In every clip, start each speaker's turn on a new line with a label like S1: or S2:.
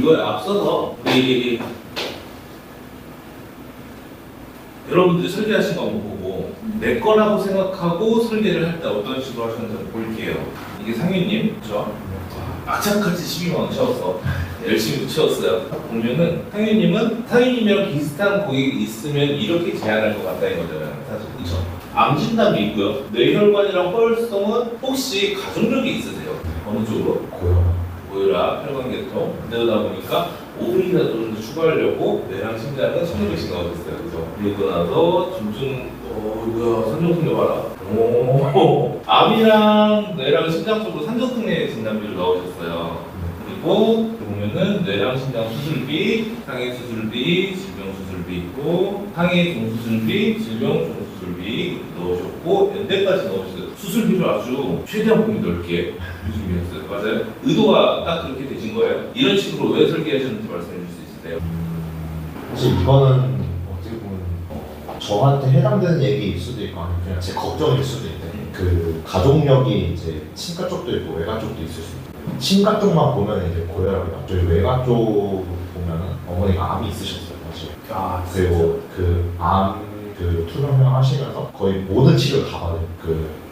S1: 이거에 앞서서 우리 여러분들이 설계하신 거 한번 보고 내 거라고 생각하고 설계를 할 때 어떤 식으로 하셨는지 볼게요. 이게 상윤님, 그렇죠? 악착같이 12만 원 채웠어. 열심히 채웠어요. 보면은 상윤님이랑 비슷한 고객이 있으면 이렇게 제안할 것 같다 이거잖아요. 사실 그렇죠? 암 진단도 있고요. 뇌혈관이랑 혈성은 혹시 가족력이 있으세요? 어느 쪽으로? 고혈압, 혈관계통. 그러다 보니까 5분이라도 좀 더 추가하려고 뇌랑 심장은 1,600씩 넣어줬어요. 그죠? 그리고 나서 중증, 뭐야, 산정특례 봐라. 암이랑 뇌랑 심장 쪽으로 산정특례 진단비를 넣으셨어요. 그리고 보면은 뇌랑 심장 수술비, 상해 수술비, 질병 수술비 있고, 상해 종수술비, 질병 종수술비 넣으셨고, 연대까지 넣으셨어요. 수술비를 아주 최대한 범위 넓게 준비했어요. 맞아요? 의도가 딱 그렇게 되신 거예요? 이런 식으로 왜 설계하셨는지 말씀해 주실 수 있으세요?
S2: 사실 이거는 어떻게 보면 저한테 해당되는 얘기일 수도 있고 아니면 그냥 제 걱정일 수도 있는데 그 가족력이 이제 친가 쪽도 있고 외가 쪽도 있을 수 있고 친가 쪽만 보면 이제 고혈압이 맞죠. 외가 쪽 보면은 어머니가 암이 있으셨어요 사실. 그리고 그 암 투병 하시면서 거의 모든 치료를 다 받아요.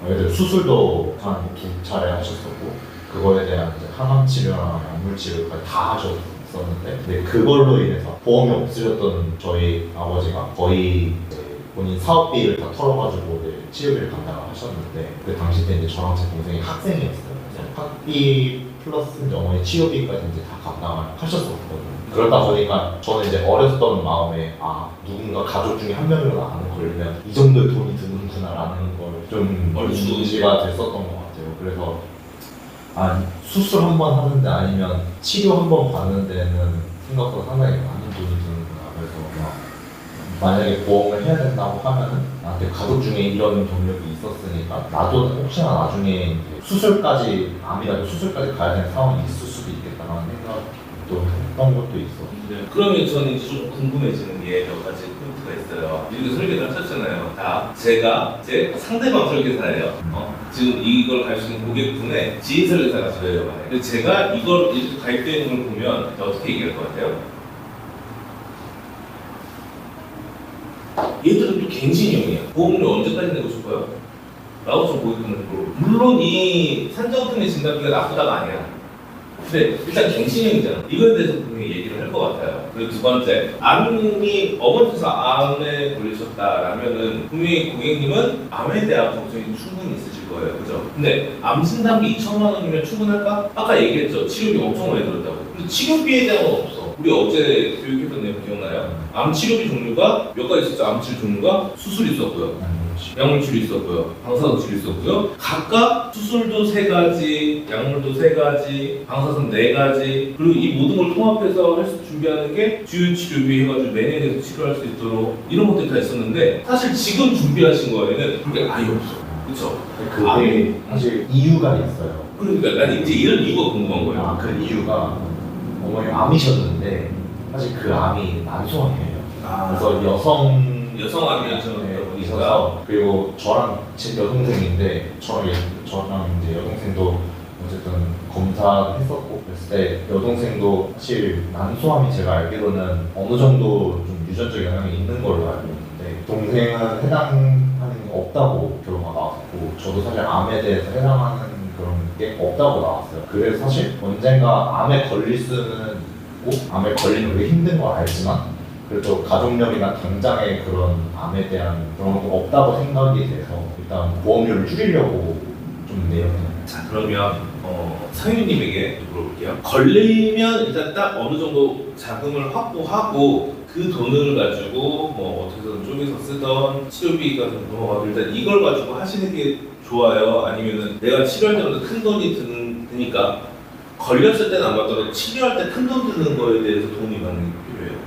S2: 예를 들어 수술도 한 2차례 하셨었고 그거에 대한 이제 항암 치료랑 약물 치료까지 다 하셨었는데 근데 그걸로 인해서 보험이 없으셨던 저희 아버지가 거의 이제 본인 사업비를 다 털어가지고 이제 치료비를 감당하셨는데 그 당시 때 이제 저랑 제 동생이 학생이었어요. 그래서 학비 플러스 이제 어머니 치료비까지 이제 다 감당을 하셨었거든요. 그러다 보니까 저는 이제 어렸던 마음에 누군가 가족 중에 한 명이라도 암에 걸리면 이 정도의 돈이 드는구나라는 걸 좀 인지가 됐었던 것 같아요. 그래서 수술 한 번 하는데 아니면 치료 한 번 받는 데는 생각보다 상당히 많은 돈이 드는구나. 그래서 만약에 보험을 해야 된다고 하면은 나한테 가족 중에 이런 경력이 있었으니까 나도 혹시나 나중에 수술까지 암이라도 수술까지 가야 되는 상황이 있을 수도 있겠다라는 생각도 했던 것도 있어.
S1: 네. 그러면 저는 이제 좀 궁금해지는 게 몇 가지 포인트가 있어요. 이렇게 설계를 하셨잖아요. 자, 제 상대방 설계사예요. 지금 이걸 갈 수 있는 고객분의 지인 설계사가 저예요. 근데 제가 이걸 이렇게 가입되어 있는 걸 보면 어떻게 얘기할 것 같아요? 얘들은 또 갱신형이야. 보험료 언제까지 내고 싶어요? 라고 좀 고객분을 물어보고. 물론 이 산정특례 진단비가 나쁘다가 아니야. 근데 일단 갱신형이잖아. 이거에 대해서 분명히 얘기를 할 것 같아요. 그리고 두 번째, 암이 어머니께서 암에 걸리셨다라면은 분명히 고객님은 암에 대한 걱정이 충분히 있으실 거예요. 그죠? 근데 암 진단비 2,000만 원이면 충분할까? 아까 얘기했죠. 치료비 엄청 많이 들었다고. 근데 치료비에 대한 건 없어. 우리 어제 교육했던 내용 기억나요? 암 치료비 종류가 몇 가지 있었죠? 암 치료 종류가 수술 있었고요. 약물 치료 있었고요. 방사선 치료 있었고요. 각각 수술도 3가지, 약물도 3가지, 방사선 4가지, 그리고 이 모든 걸 통합해서 할 수 준비하는 게 주요 치료비 해가지고 매년에서 치료할 수 있도록 이런 것들이 다 있었는데 사실 지금 준비하신 거에는 그게 아예 없어. 그쵸?
S2: 그게 사실 이유가 있어요.
S1: 그러니까 난 이제 이런 이유가 궁금한 거예요.
S2: 그 이유가 어머니 암이셨는데 사실 그 암이 난소암이에요. 그래서
S1: 여성암이었죠.
S2: 있어서 그리고 저랑 제 여동생인데 저랑 이제 여동생도 어쨌든 검사했었고 그랬을 때 여동생도 사실 난소암이 제가 알기로는 어느 정도 좀 유전적 영향이 있는 걸로 알고 있는데 동생은 해당하는 게 없다고 결과가 나왔고 저도 사실 암에 대해서 해당하는 그런 게 없다고 나왔어요. 그래서 사실 언젠가 암에 걸릴 수는 있고 암에 걸리는 게 힘든 걸 알지만 그래도 가족력이나 당장의 그런 암에 대한 그런 것도 없다고 생각이 돼서 일단 보험료를 줄이려고 좀 내요.
S1: 자, 그러면 상윤님에게 물어볼게요. 걸리면 일단 딱 어느 정도 자금을 확보하고 그 돈을 가지고 뭐 어떻게든 쪼개서 쓰던 치료비가 좀 넘어가도 일단 이걸 가지고 하시는 게 좋아요? 아니면은 내가 치료할 때마다 큰 돈이 드니까 걸렸을 때는 안 받더라도 치료할 때 큰 돈 드는 거에 대해서 도움이 받는 게 필요해요?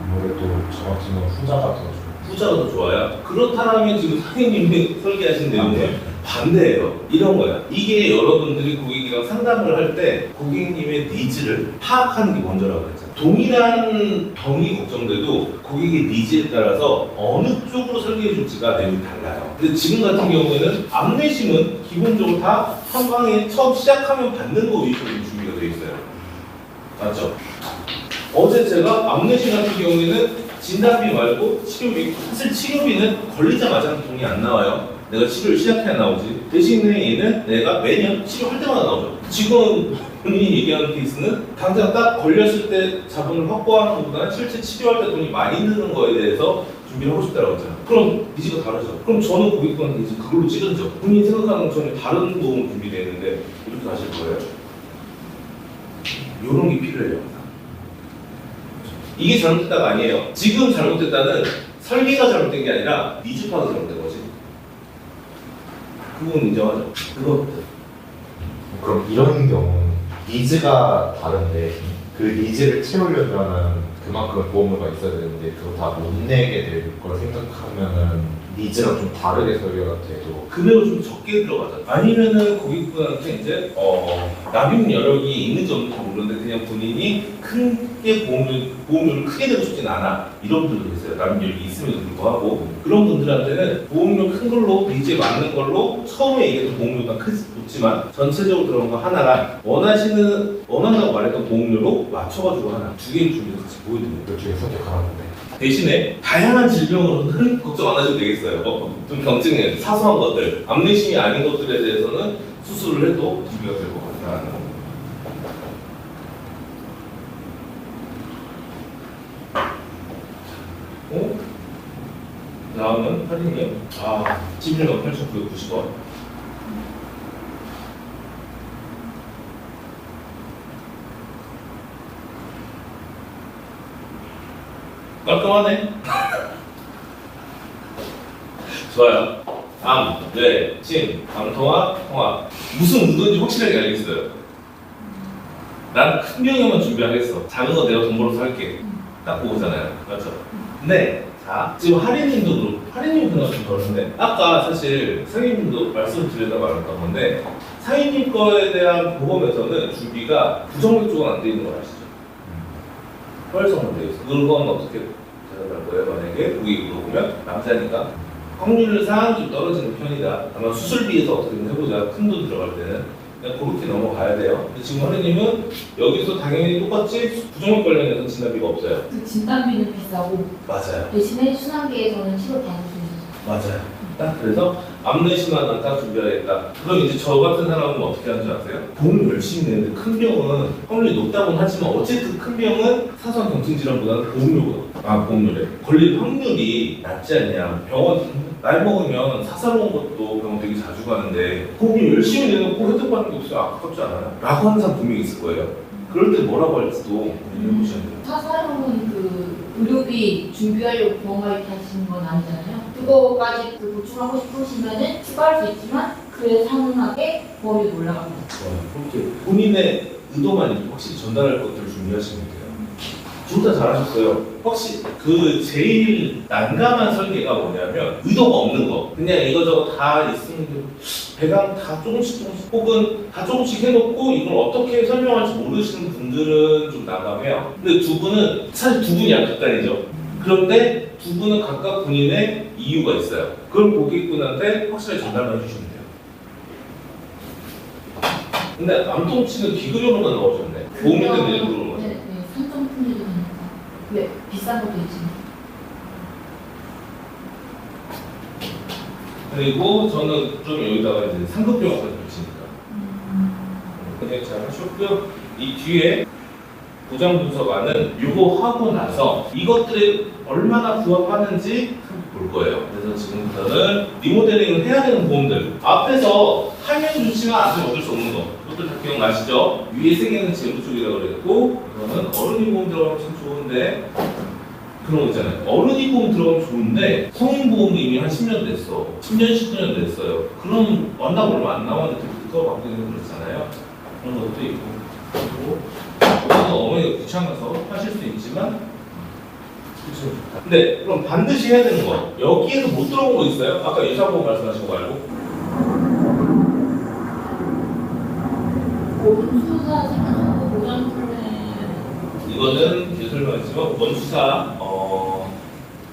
S2: 아무래도 저 같은 경우 후자가 더 좋아요.
S1: 후자가 더 좋아요? 그렇다면 지금 상인님이 설계하신 내용은 반대예요. 이런 거야. 이게 여러분들이 고객이랑 상담을 할 때 고객님의 니즈를 파악하는 게 먼저라고 했잖아요. 동일한 병이 걱정돼도 고객의 니즈에 따라서 어느 쪽으로 설계해 줄지가 내용이 달라요. 근데 지금 같은 경우에는 암내심은 기본적으로 다 한 방에 처음 시작하면 받는 거 위주로 준비가 되어 있어요. 맞죠? 어제 제가 암내시 같은 경우에는 진단비 말고 치료비, 사실 치료비는 걸리자마자 돈이 안 나와요. 내가 치료를 시작해야 나오지. 대신에 얘는 내가 매년 치료할 때마다 나오죠. 지금 본인이 얘기하는 케이스는 당장 딱 걸렸을 때 자본을 확보하는 것보다는 실제 치료할 때 돈이 많이 드는 거에 대해서 준비를 하고 싶다고 했잖아요. 그럼 니즈가 다르죠. 그럼 저는 고객분한테 이제 그걸로 찌르죠. 본인이 생각하는 건 전혀 다른 도움 준비되어 있는데 이렇게 하실 거예요. 이런 게 필요해요. 이게 잘못됐다가 아니에요. 지금 잘못됐다는 설계가 잘못된 게 아니라 니즈 파악이 잘못된 거지. 그건 인정하죠. 그거
S2: 그럼 이런 경우 니즈가 다른데 그 니즈를 채우려면은 그만큼의 보험료가 있어야 되는데 그거 다 못 내게 될 걸 생각하면은 니즈랑 좀 다르게 설계가 돼도
S1: 금액을 좀 적게 들어가죠. 아니면은 고객분한테 이제 납입 여력이 있는지 없는지 모르는데 그냥 본인이 크게 보험료를 크게 내고 싶진 않아. 이런 분들도 있어요. 납입 여력이 있음에도 불구하고 그런 분들한테는 보험료 큰 걸로 니즈에 맞는 걸로 처음에 얘기했던 보험료가 크지 높지만 전체적으로 들어간 거 하나랑 원한다고 말했던 보험료로 맞춰가지고 하나 두 개를 준비해서 같이 보여드립니다.
S2: 그 중에 선택하라는데
S1: 대신에 다양한 질병으로는 걱정 안 하셔도 되겠어요. 좀 경증에 사소한 것들, 암내심이 아닌 것들에 대해서는 수술을 해도 준비가 될 것 같다. 다음은 할인이요. 11만 8,990원. 깔끔하네. 좋아요. 암, 뇌, 침, 방통합, 홍합. 무슨 의도인지 확실하게 알겠어요. 난 큰 병이만 준비하겠어. 작은 거 내가 돈 벌어서 할게. 딱 그거잖아요. 맞죠? 근데 자, 지금 하리님도 그렇고, 하리님 그나마 좀 그러는데 아까 사실 상희님도 말씀을 드리려다 말았던 건데 상희님 거에 대한 보험에서는 준비가 부정맥 쪽은 안 돼 있는 걸 아시죠? 혈성만 되어 있어. 그건 어떻게 대답할 거예요? 만약에 고객이 물어보면 남자니까 확률상 좀 떨어지는 편이다. 아마 수술비에서 어떻게든 해보자. 큰 돈 들어갈 때는 그냥 그렇게 넘어가야 돼요. 근데 지금 하느님은 여기서 당연히 똑같이 부정맥 관련해서 진단비가 없어요.
S3: 그 진단비는 비싸고
S1: 맞아요.
S3: 대신에 순환계에서는 치료 받을 수 있어요.
S1: 맞아요. 딱 그래서 암내심만 딱 준비하겠다. 그럼 이제 저 같은 사람은 어떻게 하는 줄 아세요? 돈을 열심히 내는데 큰 병은 확률이 높다고는 하지만 어쨌든 큰 병은 사소한 경증 질환보다는 보험료래. 걸릴 확률이 낮지 않냐. 병원 나이 먹으면 사사로운 것도 병원 되게 자주 가는데 보험료 열심히 내놓고 혜택 받는 게 없어요. 아깝지 않아요? 라고 하는 사람 분명히 있을 거예요. 그럴 때 뭐라고 할지도 고민해보셔야 돼요.
S3: 사사로운 그 의료비 준비하려고 병원가입 하시는 건 아니잖아요. 그거까지 그 보충하고 싶으시면은 추가할 수 있지만 그에 상응하게 보험료도 올라갑니다.
S1: 그렇게 본인의 의도만 확실히 전달할 것들을 준비하시면 돼요. 둘 다 잘하셨어요. 확실히 그 제일 난감한 설계가 뭐냐면 의도가 없는 거. 그냥 이거저거 다 있으면 배당 다 조금씩 혹은 다 조금씩 해놓고 이걸 어떻게 설명할지 모르시는 분들은 좀 난감해요. 근데 두 분은 사실 두 분이 약간이죠. 그런데 두 분은 각각 본인의 이유가 있어요. 그걸 고객분한테 확실하게 전달만 해주시면 돼요. 근데 암통치는 기급용으로만 넣어주셨네. 보험료 때문에 일부러 넣어줘.
S3: 네, 산정품도 되니까. 왜 비싼 것도 있지만.
S1: 그리고 저는 좀 여기다가 이제 상급병원까지 붙이니까. 그냥 잘 하셨고요. 이 뒤에 보장 분석안은 이거 하고 나서 이것들이 얼마나 부합하는지 볼 거예요. 그래서 지금부터는 리모델링을 해야 되는 보험들. 앞에서 하면 좋지만 아직 얻을 수 없는 거. 이것들 다 기억나시죠? 위에 세 개는 제로 쪽이라고 그랬고 이거는 어른이 보험 들어가면 참 좋은데 그런 거 있잖아요. 어른이 보험 들어가면 좋은데 성인 보험도 이미 한 10년 됐어. 10년, 19년 됐어요. 그럼 완납 얼마 안 남았는데 그거 바꾸는 거 그렇잖아요. 그런 것도 있고 그리고 이거는 어머니가 귀찮아서 하실 수 있지만 그렇죠. 근데 그럼 반드시 해야 되는 거 여기에서 못 들어본 거 있어요? 아까 유사보험 말씀하신 거 말고
S3: 원수사 생각하고 보장품에
S1: 이거는 뒤에 설명했지만 원수사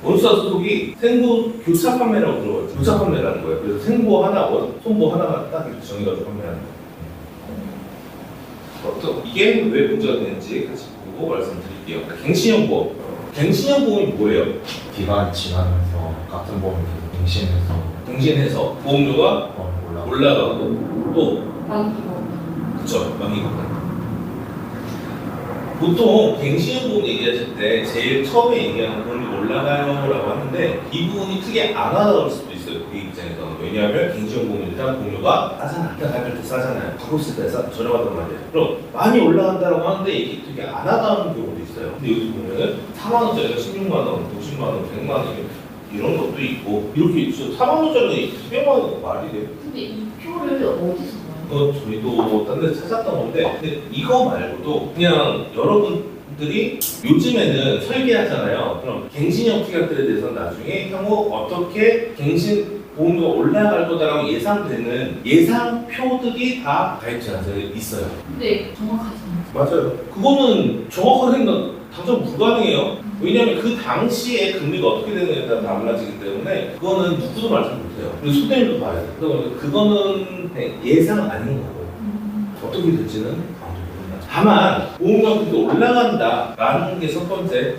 S1: 소속이 생보 교차 판매라고 들어가요. 교차 판매라는 거예요. 그래서 생보 하나, 손보 하나만 딱 이렇게 정해가지고 판매하는 거예요. 이게 왜 문제가 되는지 같이 보고 말씀드릴게요. 갱신형 보험. 갱신형 보험이 뭐예요?
S2: 기간 지나면서 같은 보험이 계속
S1: 갱신해서 보험료가 올라가고 또
S3: 만기고.
S1: 그쵸, 명의보험. 보통 갱신형 보험 얘기하실 때 제일 처음에 얘기하는 보험이 올라가요라고 하는데 이 부분이 크게 안 와닿을 수도 있어요. 고객 입장에서는. 왜냐하면 갱신형 보험은 일단 보험료가 싸잖아. 일단 가입할 때 싸잖아요. 가급수 때 저렴하단 말이에요. 그럼 많이 올라간다고 하는데 이게 되게 안 와닿는 경우도 있어요. 근데 여기 보면은 4만 원짜리가 16만 원, 50만 원, 100만 원 이런 것도 있고 이렇게 있죠. 4만 원짜리가 200만 원 말이 돼요.
S3: 근데 이 표를 어디서 봐요?
S1: 저희도 딴 데서 찾았던 건데 근데 이거 말고도 그냥 여러분들이 요즘에는 설계하잖아요. 그럼 갱신형 특약들에 대해서 나중에 향후 어떻게 갱신 보험료가 올라갈 거다라고 예상되는 예상표들이 다 가입 제한서에 있어요.
S3: 근데 정확하지 않아요.
S1: 맞아요. 그거는 정확하게 당장 불가능해요. 왜냐하면 그 당시에 금리가 어떻게 되느냐에 따라 달라지기 때문에 그거는 누구도 말씀 못해요. 그리고 소대님도 봐야 돼요. 그거는 예상 아닌 거고 어떻게 될지는 아무도 모른다. 다만 보험료가 그렇게 올라간다라는 게 첫 번째.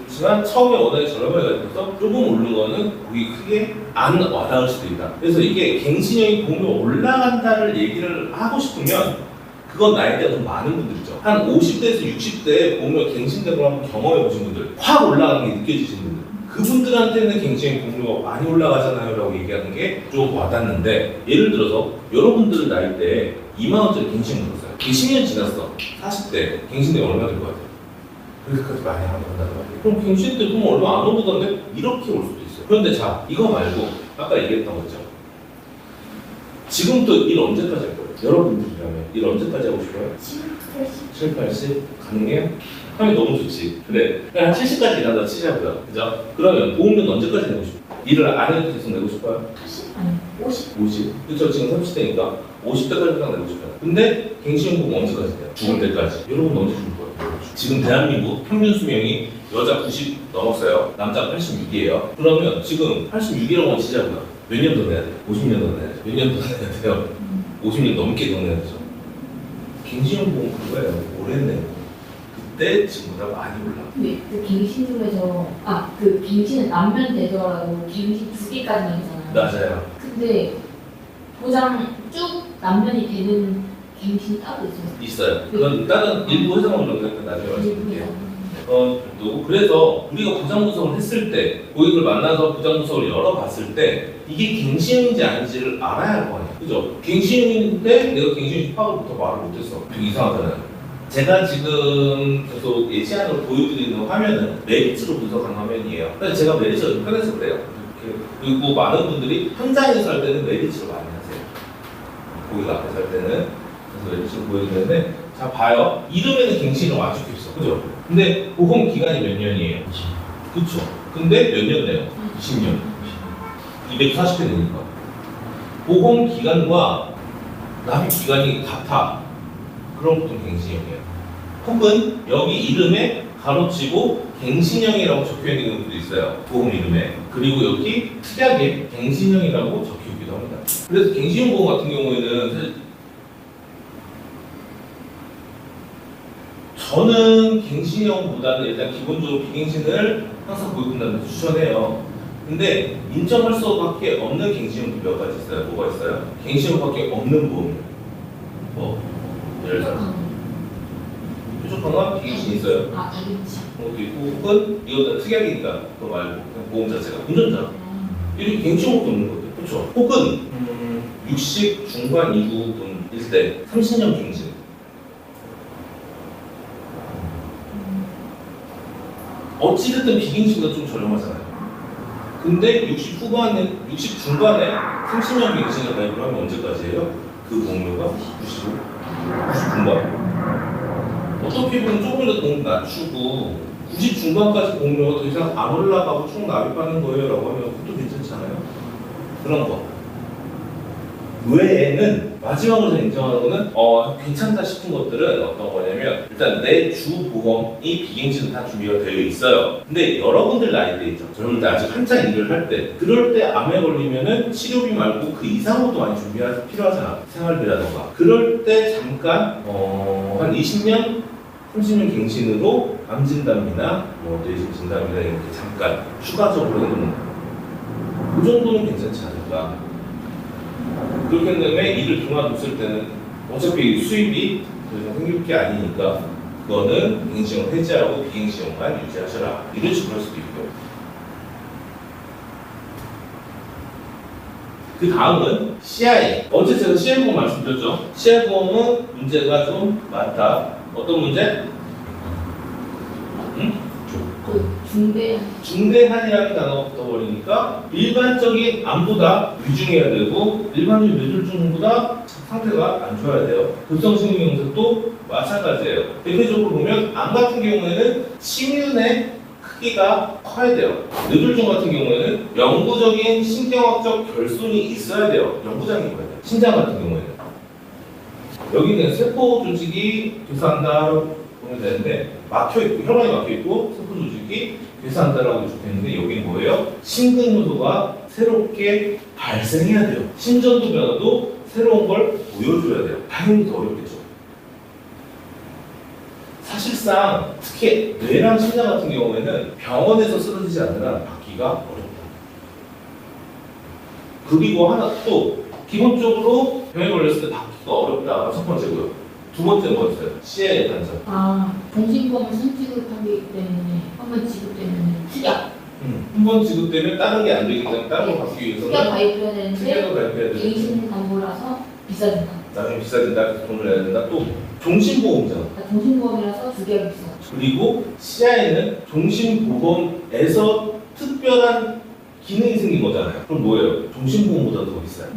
S1: 그렇지만 처음에 워낙에 저렴하게 가져서 조금 오른 거는 거기 크게 안 와닿을 수도 있다. 그래서 이게 갱신형이 보험료가 올라간다를 얘기를 하고 싶으면 그건 나이대가 좀 많은 분들이죠. 한 50대에서 60대 보험료 갱신되고 한번 경험해 보신 분들, 확 올라가는 게 느껴지신 분들, 그분들한테는 갱신형 보험료가 많이 올라가잖아요 라고 얘기하는 게 좀 와닿는데, 예를 들어서 여러분들 나이대에 2만 원짜리 갱신 물었어요. 10년 지났어. 40대 갱신되면 얼마 될 것 같아요? 그렇게까지 많이 안 온다는 말이에요. 그럼 갱신 때 보면 얼마 안 오던데 이렇게 올 수도 있어요. 그런데 자, 이거 말고 아까 얘기했던 거죠. 지금부터 일 언제까지 할 거예요? 여러분들이라면 일 언제까지 하고 싶어요? 7, 80 가능해요? 하면 너무 좋지. 그래. 한 70까지 일한다 치자고요. 그죠? 그러면 보험료는 언제까지 내고 싶어요? 일을 안 해도 계속 내고 싶어요?
S3: 80? 아니 50.
S1: 50. 그쵸? 지금 30대니까 50대까지 딱 내고 싶어요. 근데 갱신보험 언제까지 돼요? 죽을 때까지. 여러분 언제 죽을 거예요? 지금 대한민국 평균 수명이 여자 90 넘었어요. 남자 86이에요. 그러면 지금 86이라고 치자고요. 몇 년 더 내야 돼요? 50년 더 내야 돼요. 몇 년 더 내야 돼요? 50년 넘게 더 내야 되죠. 갱신형 보험 그거예요. 오래 내고 그때 지금보다 많이 올라.
S3: 근데 그 갱신 중에서 그 갱신은 남면 되더라도 갱신 2개까지만 있잖아요.
S1: 맞아요.
S3: 근데 보장 쭉 남면이 되는 갱신이 따로 있어요.
S1: 있어요. 그건 다른 일부 회사만 그런 거 나중에 말씀드릴게요. 그래서 우리가 부장 분석을 했을 때 고객을 만나서 부장 분석을 열어봤을 때 이게 갱신형인지 아닌지를 알아야 할 거 아니에요. 그죠? 갱신형인데 내가 갱신형인지 파악을 말을 못했어. 되게 이상하잖아요. 제가 지금 계속 예시안으로 보여드리는 화면은 메리츠로 분석한 화면이에요. 근데 제가 메리츠가 좀 편해서 그래요. 그리고 많은 분들이 현장에서 할 때는 메리츠로 많이 하세요. 고객 앞에서 할 때는. 그래서 메리츠로 보여드리는데 자 봐요. 이름에는 갱신을 완축해 있어. 그죠? 근데 보험 기간이 몇 년이에요? 20. 그쵸? 근데 몇 년 내요? 20년. 240회 되니까. 보험 기간과 납입 기간이 같아. 그럼 보통 갱신형이에요. 혹은 여기 이름에 가로치고 갱신형이라고 적혀 있는 경우도 있어요. 보험 이름에. 그리고 여기 특이하게 갱신형이라고 적혀 있기도 합니다. 그래서 갱신형 보험 같은 경우에는 사실 저는 갱신형보다는 일단 기본적으로 비갱신을 항상 고객분들한테 추천해요. 근데 인정할 수밖에 없는 갱신형도 몇 가지 있어요. 뭐가 있어요? 갱신형밖에 없는 보험. 예를 들어서 표적 강화 비갱신 있어요.
S3: 다겠지.
S1: 그것도 있고 혹은 이거 특약이니까 그거 말고 그냥 보험 자체가 운전자. 이렇게 갱신형도 없는 것들. 그렇죠. 혹은 60 중반 이후분일 때 30년 갱신. 어찌됐든 비갱신보다 좀 저렴하잖아요. 근데 60 후반에, 60 중반에 30년 비갱신을 가입을 하면 언제까지예요? 그 보험료가 95, 90 중반. 어떻게 보면 조금이라도 보험 낮추고 90 중반까지 보험료가 더 이상 안 올라가고 총 납입하는 거예요 라고 하면 그것도 괜찮지 않아요? 그런 거. 외에는 마지막으로 제가 인정하는 거는 괜찮다 싶은 것들은 어떤 거냐면 일단 내 주 보험이 비갱신은 다 준비가 되어 있어요. 근데 여러분들 나이대 있죠. 젊은 때 아직 한창 일을 할 때 그럴 때 암에 걸리면은 치료비 말고 그 이상으로도 많이 준비가 필요하잖아. 생활비라던가. 그럴 때 잠깐 한 20년 30년 갱신으로 암 진단비나 뭐 뇌진 진단비나 이렇게 잠깐 추가적으로 해놓는 거. 그 정도는 괜찮지 않을까. 그렇기 때문에 일을 그만뒀을 때는 어차피 수입이 더 이상 생길 게 아니니까 그거는 갱신형 해지하고 비갱신형만 유지하셔라. 이런 식으로 할 수도 있고요. 그 다음은 CI. 어제 제가 CI 보험 말씀드렸죠. CI 보험은 문제가 좀 많다. 어떤 문제? 중대한이라는 단어가 붙어버리니까 일반적인 암보다 위중해야 되고 일반적인 뇌졸중보다 상태가 안 좋아야 돼요. 급성심근경색도 마찬가지예요. 대표적으로 보면 암 같은 경우에는 침륜의 크기가 커야 돼요. 뇌졸중 같은 경우에는 영구적인 신경학적 결손이 있어야 돼요. 영구적인 거예요. 신장 같은 경우에는 여기는 세포 조직이 교사한다 보면 되는데 막혀있고 혈관이 막혀있고 세포 조직이 괴사한다라고 적혀있는데 여기는 뭐예요? 심근 효도가 새롭게 발생해야 돼요. 심전도 변화도 새로운 걸 보여줘야 돼요. 당연히 더 어렵겠죠. 사실상 특히 뇌랑 심장 같은 경우에는 병원에서 쓰러지지 않는 한 받기가 어렵다. 그리고 하나 또 기본적으로 병에 걸렸을 때 받기가 어렵다가 첫 번째고요. 두 번째는 뭐였어요? CI의 단점.
S3: 정신보험을 선지급하기 때문에 한번 지급되면 특약.
S1: 한 번 지급되면 다른 게 안 되기 때문에 다른 거 받기 위해서는
S3: 특약 가입해야 되는데
S1: 특약을 가입해야 되는데
S3: 개인 담보라서 비싸진다.
S1: 나중에 비싸진다, 돈을 내야 된다. 또 종신보험이잖아.
S3: 정신보험이라서 두 개가 비싸.
S1: 그리고 CI는 종신보험에서 특별한 기능이 생긴 거잖아요. 그럼 뭐예요? 종신보험보다 더 비싸요.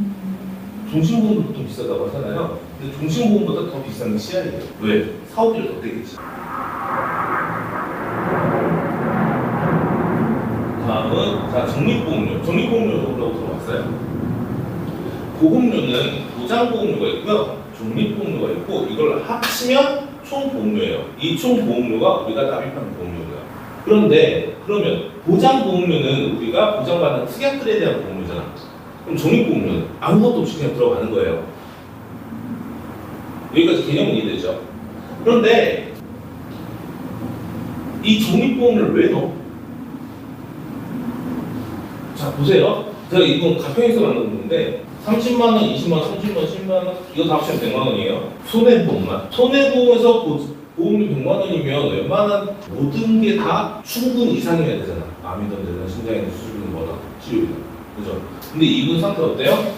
S1: 종신보험도 보통 비싸다고 하잖아요. 근데 종신보험보다 더 비싼 게 CI예요. 왜? 사업비를 더 떼겠지. 다음은 적립보험료. 적립보험료도 올라오고 들어왔어요. 보험료는 보장보험료가 있고요. 적립보험료가 있고 이걸 합치면 총보험료예요. 이 총보험료가 우리가 납입하는 보험료고요. 그런데 그러면 보장보험료는 우리가 보장받는 특약들에 대한 보험료잖아. 그럼 적립보험료는 아무것도 없이 그냥 들어가는 거예요. 여기까지 개념은 이해되죠? 그런데 이 적립보험료를 왜 넣어? 자 보세요. 제가 이건 가평에서 만든 건데 30만원, 20만원, 30만원, 10만원 이거 다 합치면 100만원이에요. 손해보험만. 손해보험에서 보험료 100만원이면 웬만한 모든 게 다 충분 이상이어야 되잖아. 암이든 되든 신장이든 수술이든 뭐다 치료비든. 그죠? 근데 이분 상태 어때요?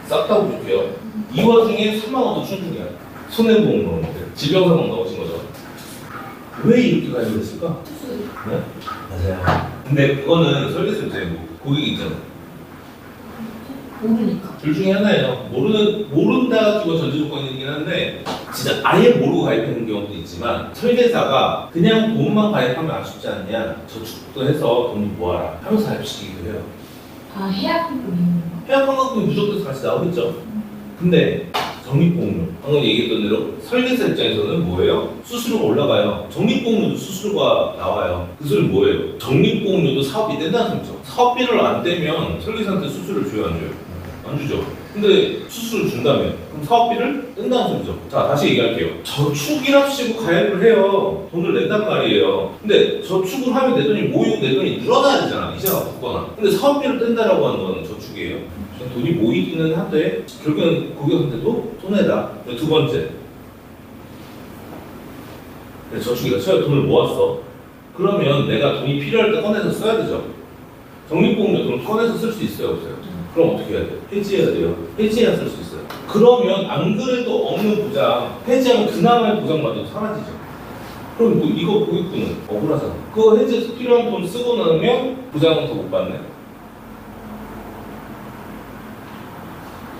S1: 싹 다 부족해요. 이 와중에 3만원도 충분이야. 손해보험 넣었는데 질병사망 넣으신 거죠. 왜 이렇게 가입을 했을까? 네? 맞아요. 근데 그거는 설계사 이제 고객이 있잖아.
S3: 모르니까.
S1: 둘 중에 하나예요. 모른다 가지고 전제 조건이긴 한데 진짜 아예 모르고 가입하는 경우도 있지만 설계사가 그냥 보험만 가입하면 아쉽지 않냐 저축도 해서 돈을 모아라 하면서 가입시키기도 해요.
S3: 해약금이 있는 거.
S1: 해약환급금이 무조건 같이 나오겠죠. 근데 적립보험료 방금 얘기했던 대로 설계사 입장에서는 뭐예요? 수수료가 올라가요. 적립보험료도 수수료가 나와요. 그 소리 뭐예요? 적립보험료도 사업비 뗀다는 소리죠. 사업비를 안 떼면 설계사한테 수수료를 줘요 안 줘요? 안 주죠. 근데 수수료를 준다면 그럼 사업비를 뗀다는 소리죠. 자 다시 얘기할게요. 저축이랍시고 가입을 해요. 돈을 낸단 말이에요. 근데 저축을 하면 내 돈이 모이고 내 돈이 늘어나야 되잖아. 이자가 붙거나. 근데 사업비를 뗀다라고 하는 거는 저축이에요. 돈이 모이기는 한데 결국은 고객한테도 손해다. 두 번째 저축이다. 제가 돈을 모았어. 그러면 내가 돈이 필요할 때 꺼내서 써야 되죠. 적립보험료 돈을 꺼내서 쓸 수 있어요 없어요? 그럼 어떻게 해야 돼요? 해지해야 돼요. 해지해야 쓸 수 있어요. 그러면 안 그래도 없는 보장 해지하면 그나마의 보장받아도 사라지죠. 그럼 뭐 이거 고객분은 억울하잖아. 그거 해지해서 필요한 돈 쓰고 나면 보장은 더 못 받네.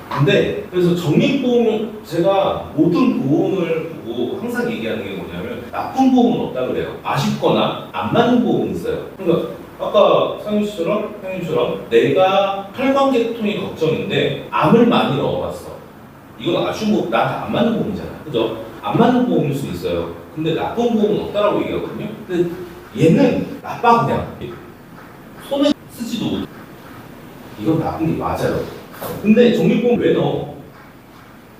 S1: 근데 그래서 적립보험은 제가 모든 보험을 보고 항상 얘기하는 게 뭐냐면 나쁜 보험은 없다 그래요. 아쉽거나 안 맞는 보험은 있어요. 그러니까 아까 상윤씨처럼 내가 혈관계통이 걱정인데 암을 많이 넣어봤어. 이건 아쉬운 거 나한테 안 맞는 보험이잖아. 그죠? 안 맞는 보험일 수 있어요. 근데 나쁜 보험은 없다라고 얘기하거든요. 근데 얘는 나빠 그냥. 손에 쓰지도 못. 이건 나쁜 게 맞아요. 근데 적립보험 왜 넣어?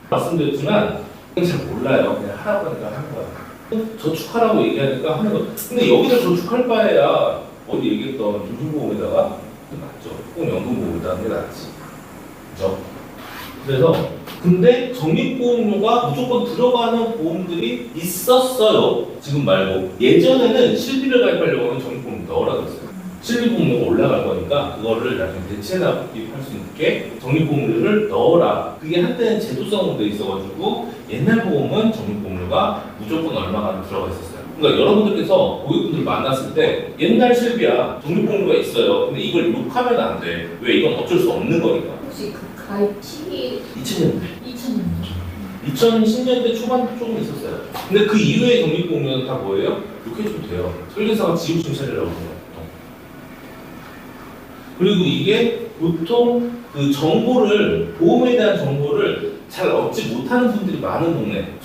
S1: 말씀드렸지만 잘 몰라요. 그냥 하라고 하니까 하는 거야. 저축하라고 얘기하니까 하는 거. 근데 여기서 저축할 바에야 어디 얘기했던 조중보험에다가 낫죠. 꼭 연금보험에다가 하는 게 낫지. 그죠? 그래서 근데 적립보험료가 무조건 들어가는 보험들이 있었어요. 지금 말고. 예전에는 실비를 가입하려고 하면 적립보험 넣으라 그랬어요. 실비보험료가 올라갈 거니까 그거를 나중에 대체 납입할 수 있게 적립보험료를 넣어라. 그게 한때는 제도성으로 돼 있어가지고 옛날 보험은 적립보험료가 무조건 얼마가 들어가 있었어요. 그러니까 여러분들께서 고객분들 만났을 때 옛날 실비야 적립보험료가 있어요. 근데 이걸 욕하면 안 돼. 왜? 이건 어쩔 수 없는 거니까.
S3: 혹시 그 가입 시기
S1: 2000년대.
S3: 2000년
S1: 2010년대 초반 조금 있었어요. 근데 그 이후에 적립보험료는 다 뭐예요? 욕해줘도 돼요. 설계사가 지우신 차례라고 해요. 그리고 이게 보통 그 정보를, 보험에 대한 정보를 잘 얻지 못하는 분들이 많은 동네.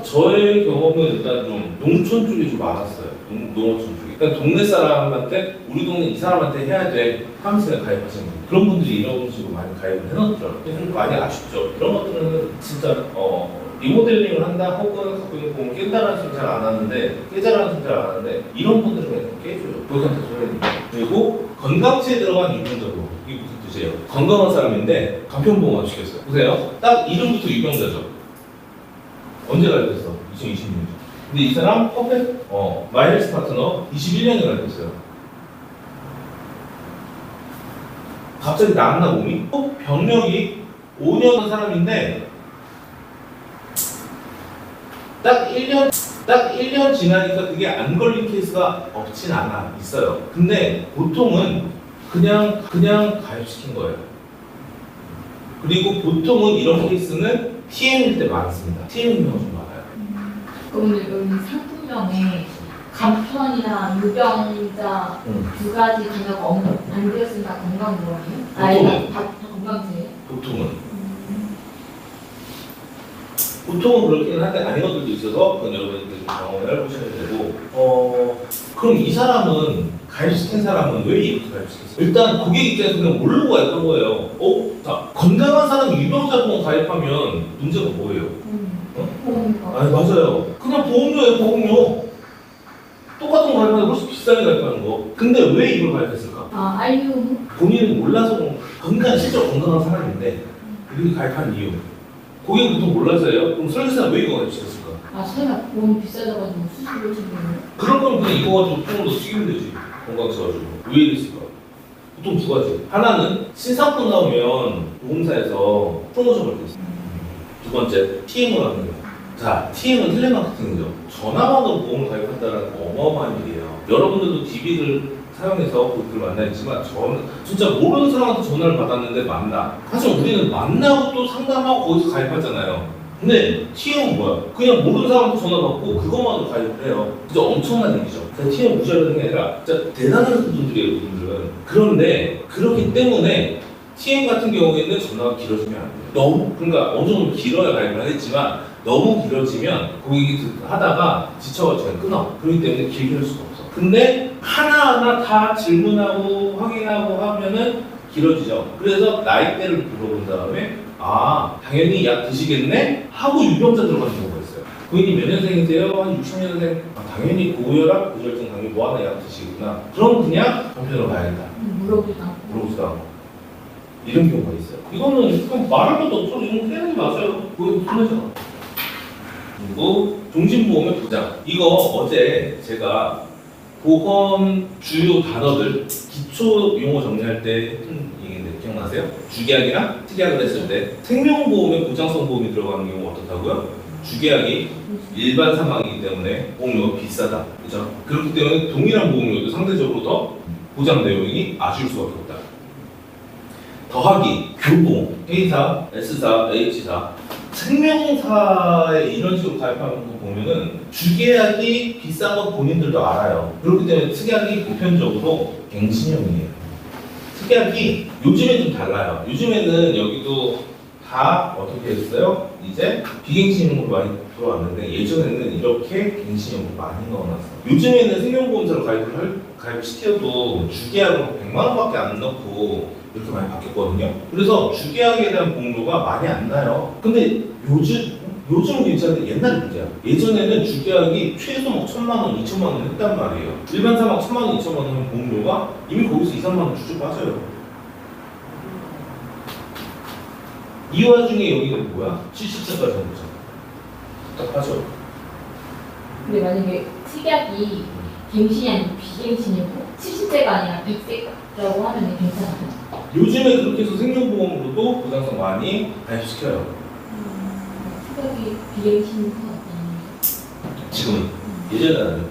S1: 저의 경험은 일단 좀 농촌 쪽이 좀 많았어요. 농어촌 쪽에. 그러니까 동네 사람한테, 우리 동네 이 사람한테 해야 돼 하면서 가입하시는 분. 그런 분들이 이런 식으로 많이 가입을 해놓더라고요. 많이 아쉽죠. 이런 것들은 진짜, 리모델링을 한다 혹은 갖고 있는 보험을 깬다는 소리 잘 안 하는데, 깨자라는 소리 잘 안 하는데, 이런 분들은 그냥 깨줘요. 거기한테 소리니까. 그리고 건강지에 들어간 유병자도 이게 무슨 뜻이에요? 건강한 사람인데 간편보험을 시켰어요. 보세요. 딱 이름부터 유병자죠. 언제 가입했어? 2020년. 근데 이 사람 퍼펙트 마이헬스 파트너 21년에 가입했어요. 갑자기 나았나 몸이? 병력이 5년 한 사람인데 딱 1년 지나니까 그게 안 걸린 케이스가 없진 않아. 있어요. 근데 보통은 그냥 가입시킨 거예요. 그리고 보통은 이런 케이스는 TM일 때 많습니다. TM인 경우가 좀 많아요.
S3: 그럼 여기 상품명에 간편이나 유병자 두 가지 단어가 안 되었으니까 건강보험이에요?
S1: 보통은.
S3: 다 건강제예요?
S1: 보통은 그렇긴 한데 아닌 것들도 있어서 그건 여러분들 좀 경험을 해보시면 되고 그럼 이 사람은 가입시킨 사람은 왜 이렇게 가입시켰어? 일단 고객 입장에서 그냥 모르고 가입한 거예요. 자, 건강한 사람이 유병자보험 가입하면 문제가 뭐예요?
S3: 보험이가
S1: 아니 맞아요. 그냥 보험료예요. 보험료. 똑같은 거 가입하는데 훨씬 비싸게 가입하는 거. 근데 왜 이걸 가입했을까?
S3: 알류
S1: 본인은 몰라서 실제로 건강한 사람인데 이렇게 가입한 이유. 고객은 보통 몰라서요. 그럼 설계사는 왜 이거 가입시켰을까?
S3: 설마 보험이 비싸져가지고 수수료 챙기는
S1: 그런 건 그냥 이거 가지고 통으로 튀기면 되지. 건강지 가지고. 왜 이랬을까? 보통 두 가지. 하나는 신상품 나오면 보험사에서 프로모션을 때 있어요. 두 번째, TM을 하는 거예요. 자, TM은 텔레마케팅이죠. 전화만으로 보험을 가입한다는 거 어마어마한 일이에요. 여러분들도 DB를 사용해서 고객들 만나있지만 진짜 모르는 사람한테 전화를 받았는데 만나. 사실 우리는 만나고 또 상담하고 거기서 가입하잖아요. 근데 TM은 뭐야? 그냥 모르는 사람한테 전화 받고 그것만으로 가입을 해요. 진짜 엄청난 일이죠. TM 무시하는 게 아니라 진짜 대단한 분들이에요, 그분들은. 그런데 그렇기 때문에 TM 같은 경우에는 전화가 길어지면 안 돼요. 너무 그러니까 어느 정도 길어야 가입을 하겠지만 너무 길어지면 고객이 하다가 지쳐가지고 끊어. 그렇기 때문에 길게 할 수가 없어. 근데 하나하나 다 질문하고 확인하고 하면은 길어지죠. 그래서 나이대를 물어본 다음에 당연히 약 드시겠네? 하고 유병자 들어가는 경우가 있어요. 고객님 몇 년생이세요? 한 60년생. 당연히 고혈압, 고지혈증, 당연히 뭐 하나 약 드시구나. 그럼 그냥 간편으로 가야겠다. 물어보지도 않고. 이런 경우가 있어요. 이거는 그냥 말할 것도 없어. 이건 깨는 게 맞아요. 그거 손해잖아. 그리고 종신보험의 보장. 이거 어제 제가 보험 주요 단어들 기초 용어 정리할 때 했던 얘기인데 기억나세요? 주계약이랑 특약을 했을 때 생명보험에 보장성 보험이 들어가는 경우가 어떻다고요? 주계약이 일반 사망이기 때문에 보험료가 비싸다. 그죠? 그렇기 때문에 동일한 보험료도 상대적으로 더 보장 내용이 아쉬울 수밖에 없다. 더하기 교보험 A사, S사, H사 생명사에 이런 식으로 가입하는 거 보면은 주계약이 비싼 건 본인들도 알아요. 그렇기 때문에 특약이 보편적으로 갱신형이에요. 특약이 요즘엔 좀 달라요. 요즘에는 여기도 다 어떻게 했어요? 이제 비갱신형으로 많이 들어왔는데 예전에는 이렇게 갱신형으로 많이 넣어놨어요. 요즘에는 생명보험사로 가입을 시켜도 주계약으로 100만 원밖에 안 넣고 이렇게 많이 바뀌었거든요. 그래서 주계약에 대한 보험료가 많이 안 나요. 근데 요즘은 괜찮은데 옛날에 문제야. 예전에는 주계약이 최소 막 1,000만 원, 2,000만 원 했단 말이에요. 일반 사막 1,000만 원, 2,000만 원 보험료가 이미 거기서 2, 3만 원 쭉쭉 빠져요. 이 와중에 여기는 뭐야? 70세까지 하는 거잖아. 딱 빠져.
S3: 근데 만약에 특약이 갱신이 아니고 비갱신이고 70세가 아니라 100세라고 하면 괜찮아요.
S1: 요즘에 그렇게 해서 생명보험으로도 보장성 많이 가입시켜요.
S3: 특약이 비갱신인 것 같아요.
S1: 지금은. 예전에는 아니에요.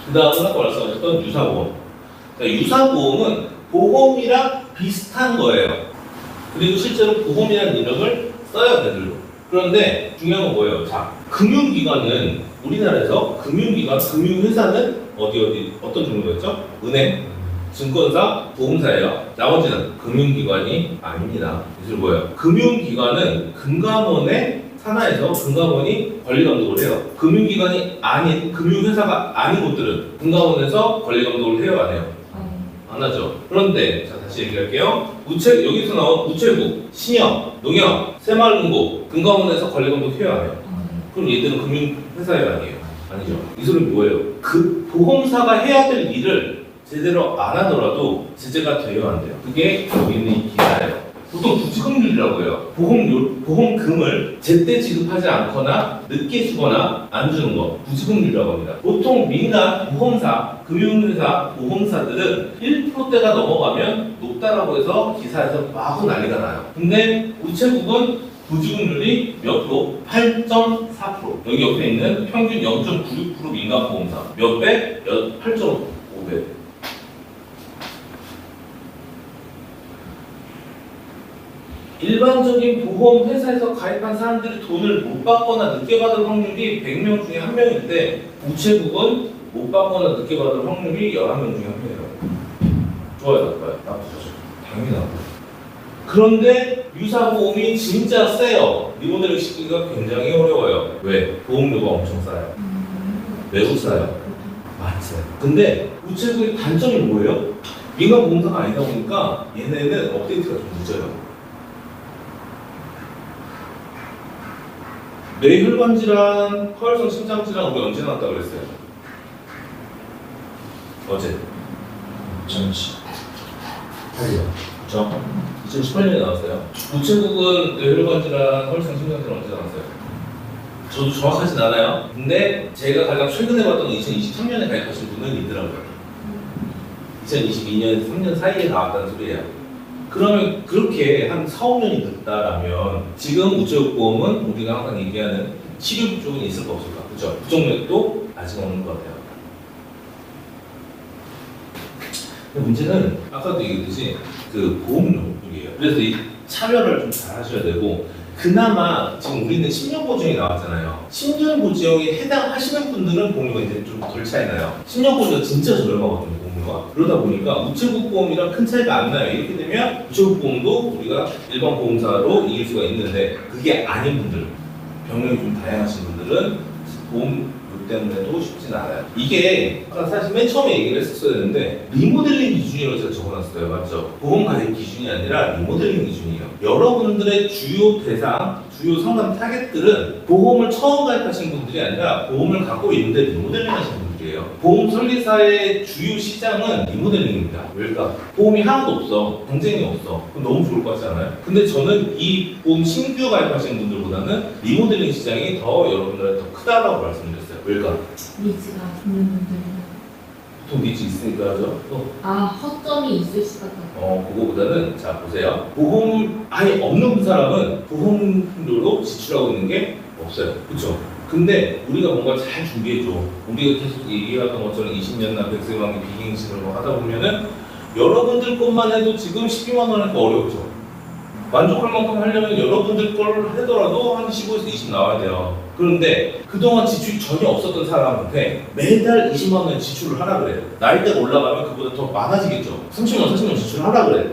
S1: 그 다음은 아까 말씀하셨던 유사보험. 자, 유사보험은 보험이랑 비슷한 거예요. 그리고 실제로 보험이라는 이름을 써요, 애들도. 그런데 중요한 건 뭐예요? 자, 금융기관은 우리나라에서 금융회사는 어떤 종류였죠? 은행, 증권사, 보험사예요. 나머지는 금융기관이 아닙니다. 그래서 뭐예요? 금융기관은 금감원의 산하에서 금감원이 권리감독을 해요. 금융기관이 아닌 금융회사가 아닌 곳들은 금감원에서 권리감독을 해요, 안 해요? 안 하죠. 그런데 자 다시 얘기할게요. 여기서 나온 우체국, 신협, 농협, 새마을금고, 금감원에서 권리감독 해요, 안 해요? 그럼 얘들은 금융회사예요, 아니에요? 아니죠. 이 소리는 뭐예요? 그 보험사가 해야 될 일을 제대로 안 하더라도 제재가 돼요, 안 돼요? 그게 여기 있는 이 기사예요. 보통 부지급률이라고 해요. 보험금을 제때 지급하지 않거나 늦게 주거나 안 주는 거 부지급률이라고 합니다. 보통 민간 보험사, 금융회사, 보험사들은 1%대가 넘어가면 높다라고 해서 기사에서 마구 난리가 나요. 근데 우체국은 부지급률이 몇 프로? 8.4%. 여기 옆에 있는 평균 0.96% 민간 보험사 몇 배? 8.5배. 일반적인 보험 회사에서 가입한 사람들이 돈을 못 받거나 늦게 받을 확률이 100명 중에 1명일 때 우체국은 못 받거나 늦게 받을 확률이 11명 중에 1명이에요. 좋아요, 나빠요? 나쁘죠. 당연히 나빠요. 그런데 유사보험이 진짜 세요. 리모델링 시키기가 굉장히 어려워요. 왜? 보험료가 엄청 싸요. 매우 싸요. 많이 싸요. 근데 우체국의 단점이 뭐예요? 민간 보험사가 아니다 보니까 얘네는 업데이트가 좀 늦어요. 뇌혈관 질환, 허혈성 심장 질환 우리 언제 나왔다 그랬어요? 어제.
S2: 2018년.
S1: 그렇죠? 2018년에 나왔어요. 우체국은 뇌혈관 질환, 허혈성 심장 질환 언제 나왔어요? 저도 정확하진 않아요. 근데 제가 가장 최근에 봤던 2023년에 가입하신 분은 있더라고요. 2022년 3년 사이에 나왔다는 소리예요. 그러면 그렇게 한 4, 5년이 늦다라면 지금 우체국보험은 우리가 항상 얘기하는 치료 쪽은 있을까 없을까? 그렇죠? 부정맥도 아직 없는 것 같아요. 근데 문제는 아까도 얘기했듯이 그 보험료 쪽이에요. 그래서 이 차별을 좀 잘 하셔야 되고 그나마 지금 우리는 10년 보증이 나왔잖아요. 10년 보증에 해당하시는 분들은 보험료가 이제 좀 덜 차이 나요. 10년 보증은 진짜 저렴하거든요, 보험료가. 그러다 보니까 우체국 보험이랑 큰 차이가 안 나요. 이렇게 되면 우체국 보험도 우리가 일반 보험사로 이길 수가 있는데 그게 아닌 분들, 병력이 좀 다양하신 분들은 보험 때문에도 쉽진 않아요. 이게 아까 사실 맨 처음에 얘기를 했었어야 되는데 리모델링 기준이라고 제가 적어놨어요. 맞죠? 보험 가입 기준이 아니라 리모델링 기준이에요. 여러분들의 주요 대상, 주요 상담 타겟들은 보험을 처음 가입하신 분들이 아니라 보험을 갖고 있는데 리모델링 하시는 분들이에요. 보험 설계사의 주요 시장은 리모델링입니다. 왜일까? 보험이 하나도 없어. 경쟁이 없어. 그럼 너무 좋을 것 같지 않아요? 근데 저는 이 보험 신규 가입하시는 분들보다는 리모델링 시장이 더 여러분들한테 더 크다라고 말씀드렸어요. 왜일까?
S3: 니즈가 있는 분들은
S1: 보통 니즈 있으니까 하죠. 또
S3: 허점이 있을 수밖에 없어요.
S1: 그거보다는 자 보세요. 보험 아예 없는 사람은 보험료로 지출하고 있는 게 없어요. 그렇죠? 근데 우리가 뭔가 잘 준비해줘. 우리가 계속 얘기하던 것처럼 20년나 100세 만기 비갱신을 하다 보면은 여러분들 것만 해도 지금 12만 원 하니까 어려우죠. 만족할 만큼 하려면 여러분들 걸 하더라도 한 15에서 20 나와야 돼요. 그런데 그동안 지출이 전혀 없었던 사람한테 매달 20만 원 지출을 하라 그래요. 나이대가 올라가면 그보다 더 많아지겠죠. 30만 원, 40만 원 지출을 하라 그래요.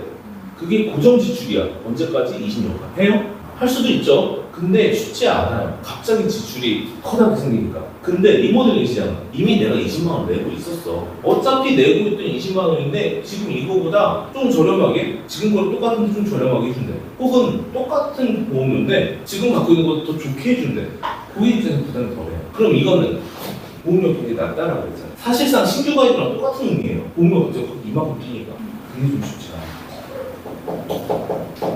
S1: 그게 고정 지출이야. 언제까지? 20년간. 해요? 할 수도 있죠. 근데 쉽지 않아요. 갑자기 지출이 커다랗게 생기니까. 근데 리모델링 시장은 이미 내가 20만 원 내고 있었어. 어차피 내고 있던 20만 원인데 지금 이거보다 좀 저렴하게, 지금 거랑 똑같은데 좀 저렴하게 해준대. 혹은 똑같은 보험료인데 지금 갖고 있는 것도 더 좋게 해준대. 고객 입장에서 부담이 덜해요. 그럼 이거는 보험료 되게 낮다라고 했잖아요. 사실상 신규 가입이랑 똑같은 의미예요. 보험료 갑자기 이만큼 뛰니까. 그게 좀 쉽지 않아요.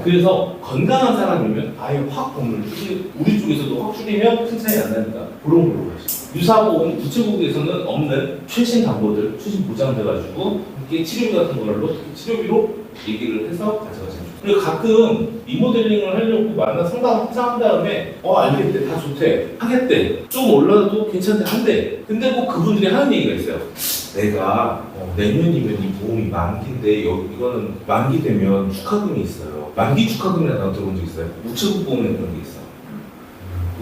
S1: 그래서 건강한 사람이면 아예 확 보험료를 줄이, 우리 쪽에서도 확 줄이면 큰 차이 안 나니까 그런 걸로 가시죠. 유사보험, 구체보험에서는 없는 최신 담보들, 최신 보장돼가지고 이렇게 치료비 같은 걸로 치료비로 얘기를 해서 가져가시면 좋아요. 그리고 가끔 리모델링을 하려고 만나 상담한 다음에 알겠대, 다 좋대, 하겠대, 좀 올라도 괜찮대, 한대. 근데 뭐 그분들이 하는 얘기가 있어요. 내가 내년이면 이 보험이 만기인데 이거는 만기 되면 축하금이 있어요. 만기 축하금이라는 거 들어본 적 있어요? 우체국 보험에 그런 게 있어.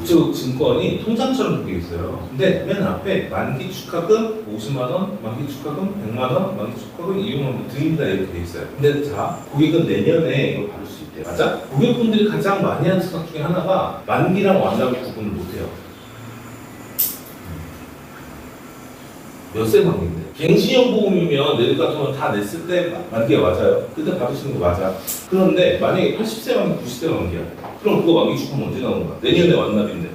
S1: 우체국 증권이 통장처럼 되어 있어요. 근데 맨 앞에 만기 축하금 50만 원, 만기 축하금 100만 원, 만기 축하금 200만 원 드립니다 이렇게 되어 있어요. 근데 자, 고객은 내년에 이걸 받을 수 있대요. 맞아? 고객분들이 가장 많이 하는 생각 중에 하나가 만기랑 완납을 구분을 못해요. 몇 세 만기인데? 갱신형 보험이면 내일 같은 건 다 냈을 때 만기가 맞아요. 그때 받으시는 거 맞아. 그런데 만약에 80세 만기, 90세 만기야. 그럼 그거 만기 축하금 언제 나오는 거야? 내년에 완납인데.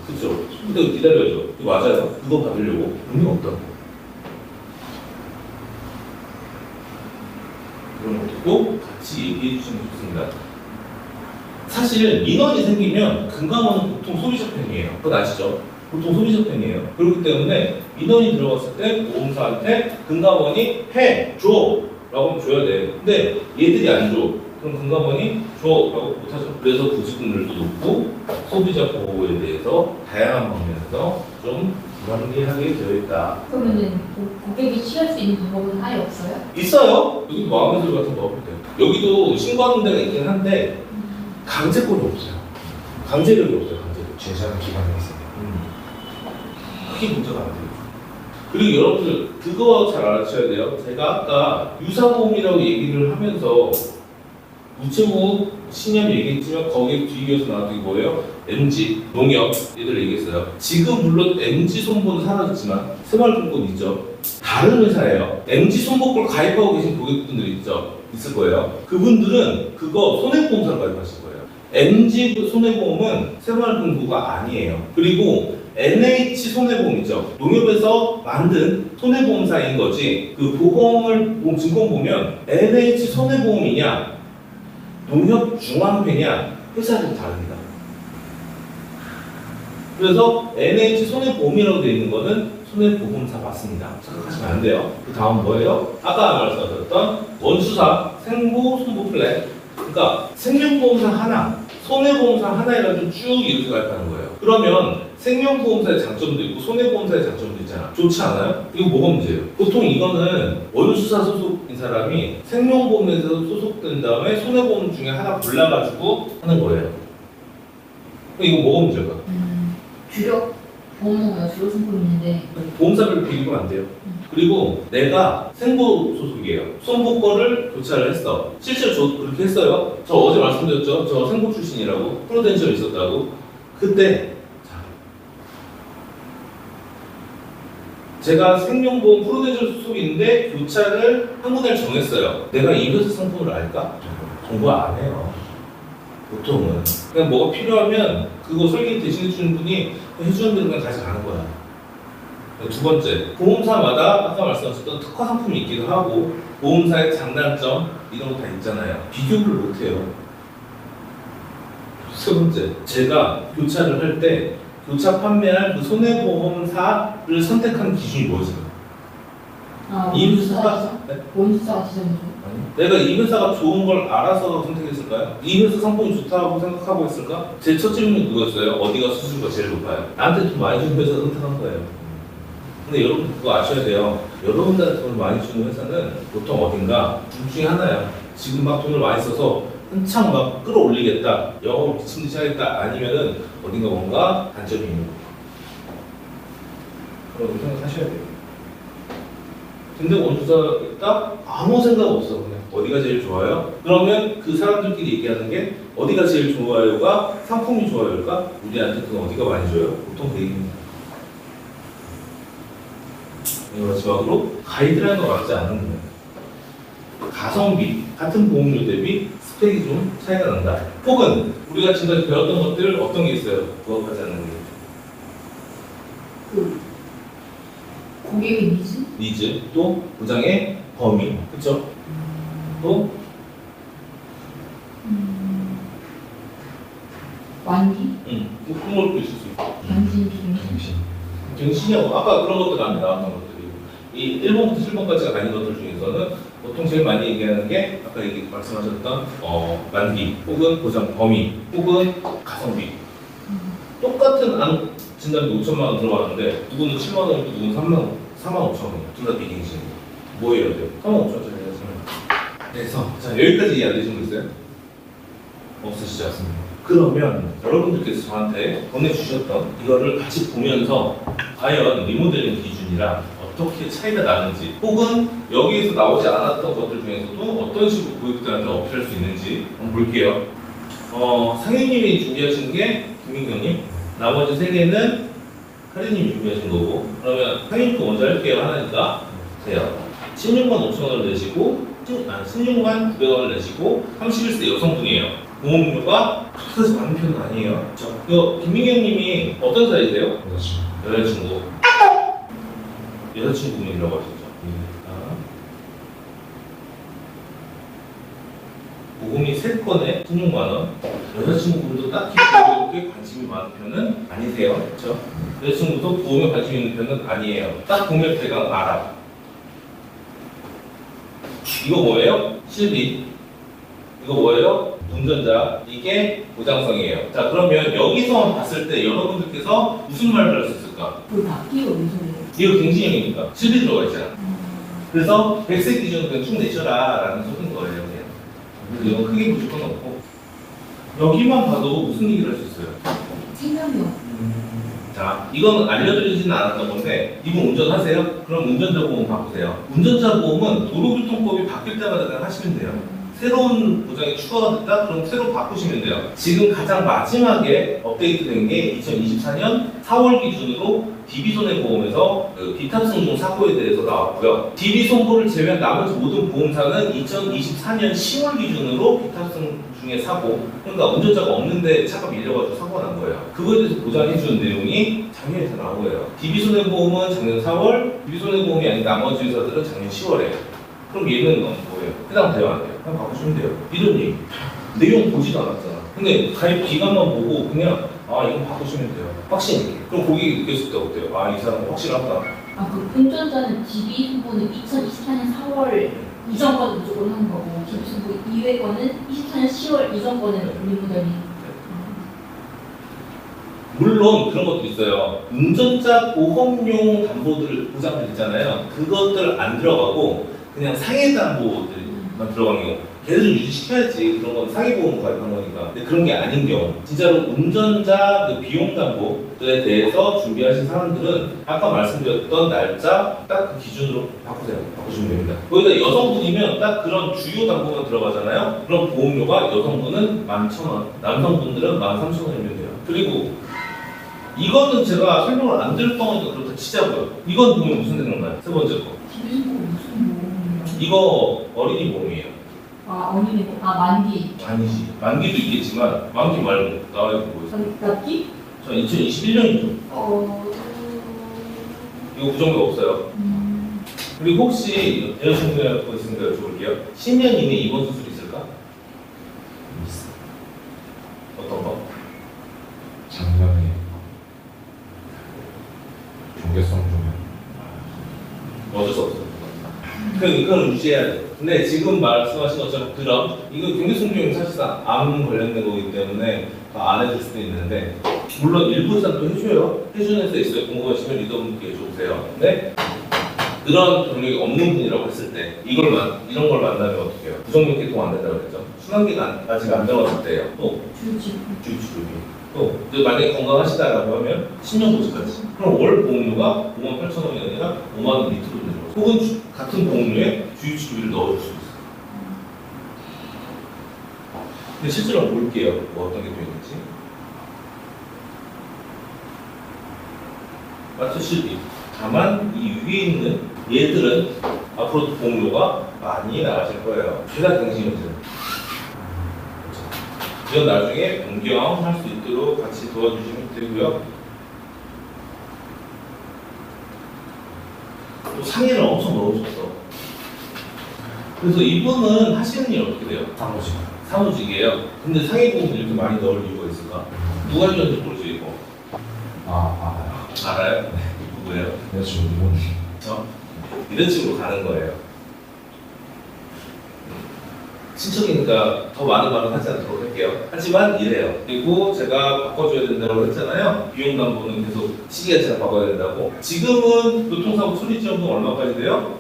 S1: 그쵸? 근데 기다려야죠. 이거 맞아요. 그거 받으려고 돈이 없다고. 그런 것도 같이 얘기해 주시면 좋습니다. 사실 민원이 생기면 금감원은 보통 소비자 편이에요. 그건 아시죠? 보통 소비자 편이에요. 그렇기 때문에 민원이 들어갔을 때 보험사한테 금감원이 해, 줘 라고 하면 줘야 돼. 근데 얘들이 안 줘. 그럼 금감원이 줘 라고 못하죠. 그래서 구직금률도 높고 소비자 보호에 대해서 다양한 방면에서 좀 불합리하게 되어 있다.
S3: 그러면은 고객이 취할 수 있는 방법은 아예 없어요?
S1: 있어요. 여기 마음의 소리 같은 거 없을 때. 여기도 신고하는 데가 있긴 한데 강제권이 없어요. 강제력이 없어요. 강제력.
S2: 제시하는 기간이 있어요.
S1: 크게 문제가 안 돼요. 그리고 여러분들 그거 잘 알아셔야 돼요. 제가 아까 유사보험이라고 얘기를 하면서 우체국 신념 얘기했지만 거기에 뒤이어서 나왔던 게 뭐예요? MG, 농협 얘들 얘기했어요. 지금 물론 MG 손보는 사라졌지만 새마을금고는 있죠. 다른 회사예요. MG 손보걸 가입하고 계신 고객분들 있을 거예요. 그분들은 그거 손해보험사로 가입하실 거예요. MG 손해보험은 새마을금고가 아니에요. 그리고 NH 손해보험 있죠. 농협에서 만든 손해보험사인 거지. 그 증권 보면 NH 손해보험이냐 농협 중앙회냐 회사는 다릅니다. 그래서 NH 손해보험이라고 되어 있는 거는 손해보험사 맞습니다. 생각하시면 안 돼요. 그 다음 뭐예요? 아까 말씀드렸던 원수사, 생보, 손보 플랜. 그러니까 생명보험사 하나, 손해보험사 하나 해가지고 쭉 이렇게 가입하는 거예요. 그러면 생명보험사의 장점도 있고 손해보험사의 장점도 있잖아. 좋지 않아요? 이거 뭐가 문제예요? 보통 이거는 원수사 소속인 사람이 생명보험에서 소속된 다음에 손해보험 중에 하나 골라가지고 하는 거예요. 이거 뭐가 문제일까?
S3: 주력 보험료가 주로 승부 있는데
S1: 보험사별로 비교가 안 돼요. 그리고 내가 생보 소속이에요. 손보 거를 교차를 했어. 실제로 저 그렇게 했어요. 저 어제 말씀드렸죠. 저 생보 출신이라고 프로덴셜 있었다고. 그때 제가 생명보험 프로덴셜 소속인데 교차를 한 군데를 정했어요. 내가 이 회사 상품을 알까? 정보 안 해요. 보통은 그냥 뭐가 필요하면 그거 설계 대신해 주는 분이 해주는 대로 그냥 가져가는 거야. 두 번째, 보험사마다 아까 말씀하셨던 특화 상품이 있기도 하고 보험사의 장단점 이런 거 다 있잖아요. 비교를 못해요. 세 번째, 제가 교차를 할 때 교차 판매할 그 손해보험사를 선택하는 기준이 뭐였어요? 이 회사가
S3: 원수사가 지정해줘요?
S1: 내가 이 회사가 좋은 걸 알아서 선택했을까요? 이 회사 상품이 좋다고 생각하고 했을까? 제 첫 질문이 그거였어요. 어디가 수수료가 제일 높아요? 나한테 돈 많이 주는 회사 선택한 거예요. 근데 여러분 그거 아셔야 돼요. 여러분들한테 돈을 많이 주는 회사는 보통 어딘가 둘 중에 하나야. 지금 막 돈을 많이 써서 한창 막 끌어올리겠다, 영업을 미친 듯이 하겠다, 아니면은 어딘가 뭔가 단점이 있는 거예요. 그런 거 생각하셔야 돼요. 근데 원투자 있다? 아무 생각 없어. 그냥 어디가 제일 좋아요? 그러면 그 사람들끼리 얘기하는 게 어디가 제일 좋아요가 상품이 좋아요일까? 우리한테 그건 어디가 많이 줘요? 보통 그 얘기입니다. 마지막으로 가이드라는 거 맞지 않는 거예요. 가성비, 같은 보험료 대비 스펙이 좀 차이가 난다. 혹은 우리가 지금까지 배웠던 것들 어떤 게 있어요? 부합하지 않는 게.
S3: 그 고객의 니즈?
S1: 니즈, 또 보장의 범위, 그렇죠? 또
S3: 완기?
S1: 뭐 그런 것도 있을 수 있고.
S3: 경신, 비경신?
S2: 정신.
S1: 경신이하고 아까 그런 것들 안 나왔던 것들이 이 1번부터 7번까지가 아닌 것들 중에서는 보통 제일 많이 얘기하는 게 아까 말씀하셨던 만기 혹은 보장 범위 혹은 가성비. 똑같은 안 진단비 5천만 원 들어가는데 누구는 7만 원이고 누구는 4만 5천 원이야. 둘 다 비갱신이고 뭐 해야 돼요? 4만 5천 원짜리 해야지. 그래서 자 여기까지 이해 안 되신 거 있어요? 없으시지 않습니다. 그러면 여러분들께서 저한테 보내주셨던 이거를 같이 보면서 과연 리모델링 기준이랑 어떻게 차이가 나는지 혹은 여기에서 나오지 않았던 것들 중에서도 어떤 식으로 고객들한테 어필할 수 있는지 한번 볼게요. 상현님이 준비하신 게 김민경님, 나머지 세 개는 하리님이 준비하신 거고, 그러면 상현님 거 먼저 할게요. 하나니까 세요. 16만 5천 원을 내시고 16만 900원을 내시고 31세 여성분이에요. 보험료가 그렇게 많은 편은 아니에요. 그렇죠? 김민경님이 어떤 사이세요? 여자친구. 여자친구분이라고 하셨죠? 보험이 3건에 16만 원. 여자친구분도 딱히 보험에 관심이 많은 편은 아니세요. 그렇죠? 여자친구도 보험에 관심 있는 편은 아니에요. 딱 보면 대강 알아. 이거 뭐예요? 실비. 이거 뭐예요? 운전자. 이게 보장성이에요. 자, 그러면 여기서 봤을 때 여러분들께서 무슨 말을 할 수 있을까?
S3: 그걸 바뀌어 무슨 소리예요?
S1: 이거 갱신형이니까 실비 들어가 있잖아. 그래서 100세 기준 그냥 쭉 내셔라 라는 소리인 거예요. 그냥. 그래서 이건 크게 보실 건 없고 여기만 봐도 무슨 얘기를 할 수 있어요?
S3: 생명력.
S1: 자, 이건 알려드리지는 않았던 건데 이분 운전하세요? 그럼 운전자 보험 바꾸세요. 운전자 보험은 도로교통법이 바뀔 때마다 그냥 하시면 돼요. 새로운 보장이 추가가 됐다? 그럼 새로 바꾸시면 돼요. 지금 가장 마지막에 업데이트된 게 2024년 4월 기준으로 DB손해보험에서 그 비탑승 중 사고에 대해서 나왔고요. DB손보를 제외한 나머지 모든 보험사는 2024년 10월 기준으로 비탑승 중에 사고, 그러니까 운전자가 없는데 차가 밀려가지고 사고가 난 거예요. 그거에 대해서 보장해주는 내용이 작년에 다 나온 거예요. DB손해보험은 작년 4월, DB손해보험이 아닌 나머지 회사들은 작년 10월에. 그럼 얘는 뭐예요? 해당 돼요, 안 돼요? 그냥 바꾸시면 돼요. 이런 얘기. 내용 보지도 않았잖아. 근데 가입 기간만 보고 그냥 이거 바꾸시면 돼요. 확신. 그럼 고객이 느꼈을 때 어때요? 이 사람은 확실하다.
S3: 그 운전자는 DB 승보는 2024년 4월 이전 거는 무조건 하는 거고 DB 승보 이외 거는 24년 10월 이전 거는 리모델링.
S1: 물론 그런 것도 있어요. 운전자 보험용 담보들 보장들 있잖아요. 그것들 안 들어가고 그냥 상해 담보들만 들어간 경우. 걔들 좀 유지시켜야지. 그런 건 상해보험 가입한 거니까. 근데 그런 게 아닌 경우. 진짜로 운전자 그 비용 담보에 대해서 준비하신 사람들은 아까 말씀드렸던 날짜 딱 그 기준으로 바꾸세요. 바꾸시면 됩니다. 거기다 여성분이면 딱 그런 주요 담보가 들어가잖아요. 그럼 보험료가 여성분은 11,000원, 남성분들은 13,000원이면 돼요. 그리고 이거는 제가 설명을 안 드릴 동안도 그렇다 치자고요. 이건 보면 무슨 생각나요? 세 번째 거.
S3: DB 승보 무슨 보험이에요?
S1: 이거 어린이 보험이에요.
S3: 어린이 보험. 만기.
S1: 아니지. 만기도 있겠지만 만기 말고 나와요. 뭐 있어요?
S3: 납기?
S1: 저 2021년이죠. 이거 부정도 없어요. 그리고 혹시 여자친구가 있으니까 여쭤볼게요. 10년 이내 입원 수술 있을까?
S2: 있어.
S1: 어떤 거?
S2: 작년에 경계성 중에
S1: 어쩔 수 없어요. 그건 유지해야 돼. 근데 지금 말씀하신 것처럼 그럼 이거 경계성중이 사실상 암 관련된 거기 때문에 안 해줄 수도 있는데 물론 일부 회사는 또 해줘요. 해주는 회사 있어요. 궁금하시면 리더분께 여쭤보세요. 네? 그런 경력이 없는 분이라고 했을 때 이런 걸 만나면 어떻게 해요? 부정력 계통 안 된다고 했죠. 순환기가 아직 안 들어갔을 때요. 또 주치료비. 또 만약에 건강하시다라고 하면 10년 보증까지. 그럼 월 보험료가 58,000원이 아니라 5만 원 밑으로 내려가요. 혹은 같은 보험료에 주치료비를 넣어줄 수 있어요. 근데 실제로 볼게요. 뭐 어떤 게 또 있는지. 맞추시기. 다만 이 위에 있는 얘들은 앞으로 보험료가 많이 나가실 거예요. 최다 갱신이죠. 이건 나중에 변경할 수 있도록 같이 도와주시면 되고요. 또 상해를 엄청 넣으셨어. 그래서 이분은 하시는 일 어떻게 돼요? 사무직이에요. 근데 상해 부분을 이렇게 많이 넣을 이유가 있을까? 누가 해줬는지 모르죠 이거. 알아요? 네. 누구예요?
S2: 여자친구 이모님.
S1: 이런 식으로 가는 거예요. 친척이니까 더 많은 말은 하지 않도록 할게요. 하지만 이래요. 그리고 제가 바꿔줘야 된다고 했잖아요. 비용담보는 계속 시기가 바꿔야 된다고. 지금은 교통사고 처리지원금 얼마까지 돼요?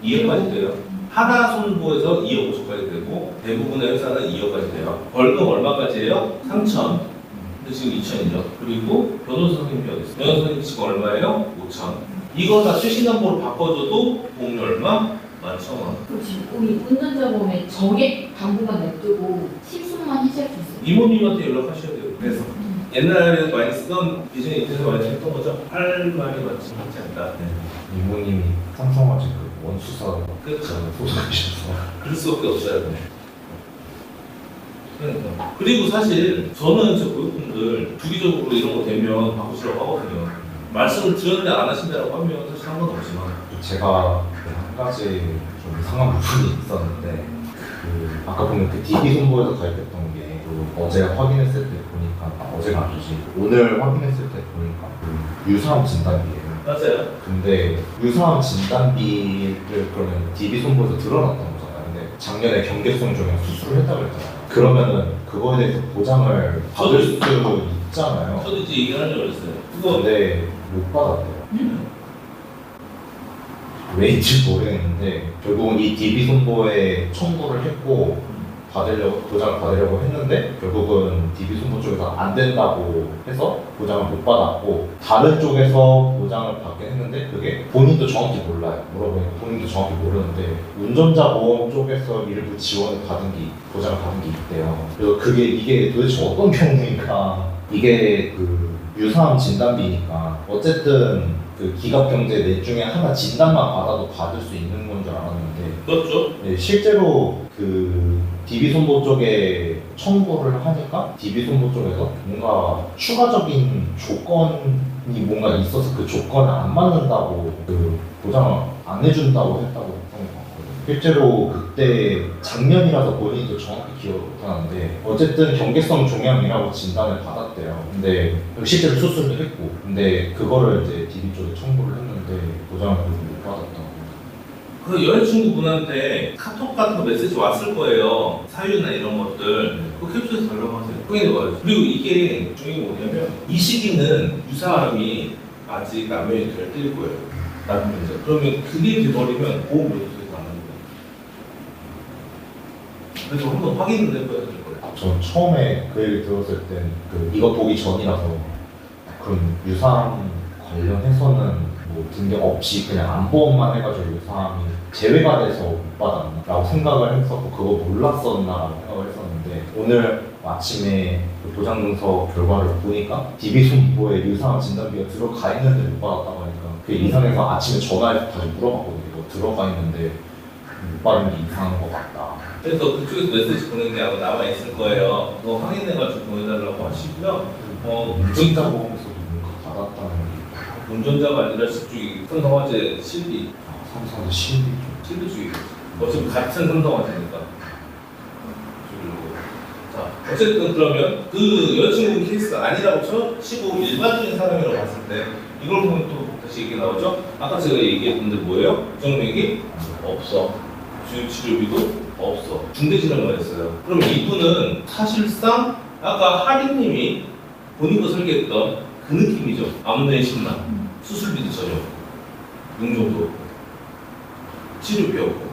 S1: 2억까지 돼요. 하나 손보에서 2억 5천까지 되고 대부분의 회사는 2억까지 돼요. 벌금 얼마까지예요? 3천. 근데 지금 2천이죠. 그리고 변호사 선생님이 어디 있어요? 변호사 선생님 지금 얼마예요? 5천. 이거 다 최신담보로 바꿔줘도 보험료 얼마? 11,000원.
S3: 그렇지. 우리 운전자 보면 정액 담보만 냅두고 실수만 해줄 수 있어요.
S1: 이모님한테 연락하셔야 돼요. 그래서 옛날에 많이 쓰던 비전 인터넷에 많이 했던 거죠. 할 말이 많지 않다.
S2: 이모님이 삼성화재 그 원수사
S1: 그렇죠.
S2: 소속이셔서
S1: 그럴 수밖에 없어요. 그러니까. 그리고 사실 저는 저 고객분들 주기적으로 이런 거 되면 바꾸시라고 하거든요. 말씀을 드렸는데 안 하신다고 하면 사실 상관없지만
S2: 제가 한 가지 좀 이상한 부분이 있었는데 아까 보면 그 DB 손보에서 가입했던 게 어제 확인했을 때 보니까 어제가 아니지 오늘 확인했을 때 보니까 유사암 진단비예요.
S1: 맞아요.
S2: 근데 유사암 진단비를 그러면 DB 손보에서 드러났던 거잖아요. 근데 작년에 경계성 종양 수술을 했다고 했잖아요. 그러면은 그거에 대해서 보장을 받을 수 있잖아요.
S1: 저도 이제 얘기를 하려고 했어요.
S2: 근데 못 받았대요. 왜인지 모르겠는데 결국은 이 DB 손보에 청구를 했고 보장을 받으려고 했는데 결국은 DB 손보 쪽에서 안 된다고 해서 보장을 못 받았고 다른 쪽에서 보장을 받긴 했는데 그게 본인도 정확히 몰라요. 물어보니까 본인도 정확히 모르는데 운전자 보험 쪽에서 일부 지원을 보장을 받은 게 있대요. 그래서 이게 도대체 어떤 경우인가. 이게 유사암 진단비니까 어쨌든 기갑경제 넷 중에 하나 진단만 받아도 받을 수 있는 건 줄 알았는데
S1: 그렇죠.
S2: 네, 실제로 DB 손보 쪽에 청구를 하니까 DB 손보 쪽에서 뭔가 추가적인 조건이 뭔가 있어서 그 조건을 안 맞는다고 보장을 안 해준다고 했다고 했던 것 같거든요. 실제로 그때 작년이라서 본인도 정확히 기억을 못하는데 어쨌든 경계성 종양이라고 진단을 받았대요. 근데 실제로 수술을 했고 근데 그거를 이제 DB 쪽에 청구를 했는데 보장을 못 받았다고.
S1: 그 여자친구분한테 카톡 같은 거 메시지 왔을 거예요. 사유나 이런 것들. 그거 캡처해서 달라고 하세요. 확인해봐요. 그리고 이게 중요한 게 뭐냐면 이 시기는 유사암이 아직 남용이 될 때일 거예요. 남용자. 그러면 그게 돼버리면 보험 요소에서 안 하는 거예요. 그래서 한번 확인을 해봐야 될 거예요.
S2: 전 처음에 그 얘기 들었을 땐 이거 보기 전이라서 그럼 유사암 관련해서는 뭐 등록 없이 그냥 안보험만 해가지고 유사암이 제외가 돼서 못 받았나 라고 생각을 했었고 그거 몰랐었나 라고 생각을 했었는데 오늘 아침에 보장증서 결과를 보니까 DB 손보에 유사암 진단비가 들어가 있는데 못 받았다고 하니까 그게 이상해서 아침에 전화해서 다시 물어봤거든요. 이거 들어가 있는데 못 받은 게 이상한 것 같다.
S1: 그래서 그쪽에서 메시지 보낸 게 아마 남아있을 거예요. 그거 확인해가지고 보내달라고 하시고요.
S2: 운전자 보험에서도 뭔가 받았다는 게
S1: 운전자가 아니라 저쪽이 삼성화재 실비.
S2: 삼성화재 실비
S1: 쪽이겠지. 어차피 같은 삼성화재니까. 자, 어쨌든 그러면 그 여자친구 케이스가 아니라고 치고 일반적인 사람이라고 봤을 때 이걸 보면 또 다시 얘기 나오죠? 아까 제가 얘기했던 데 뭐예요? 부정맥이 없어. 주치료비도 없어. 중대질환만 했어요. 그럼 이분은 사실상 아까 하리님이 본인도 설계했던 그 느낌이죠. 아무데나 10만. 수술비도 전혀 없고. 용종도 없고 치료비 없고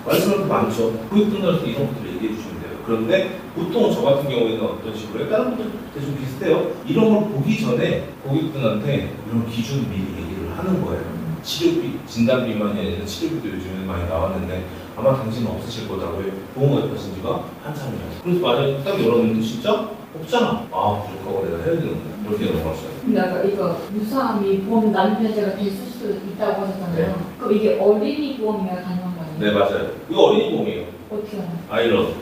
S1: 말씀할 거 많죠. 고객분들한테 이런 것들을 얘기해 주시면 돼요. 그런데 보통 저 같은 경우에는 어떤 식으로 해요? 다른 분들도 좀 비슷해요. 이런 걸 보기 전에 고객분한테 이런 기준 미리 얘기를 하는 거예요. 치료비, 진단비만이 아니라 치료비도 요즘에 많이 나왔는데 아마 당신은 없으실 거다. 왜? 보험가 입하신 지가 한참이야. 그래서 만약에 딱 열었는데 진짜? 없잖아. 아, 부족하고 내가 해야 되는데. 이렇게 넘어갔어요.
S3: 근데 아까 이거 유사함이 보험 난임변제가 될 수도 있다고 하셨잖아요.
S1: 네.
S3: 그럼 이게 어린이 보험이면 가능한 거 아니에요?
S1: 네, 맞아요. 이거 어린이 보험이에요.
S3: 어떻게 하나요?
S1: 아이런.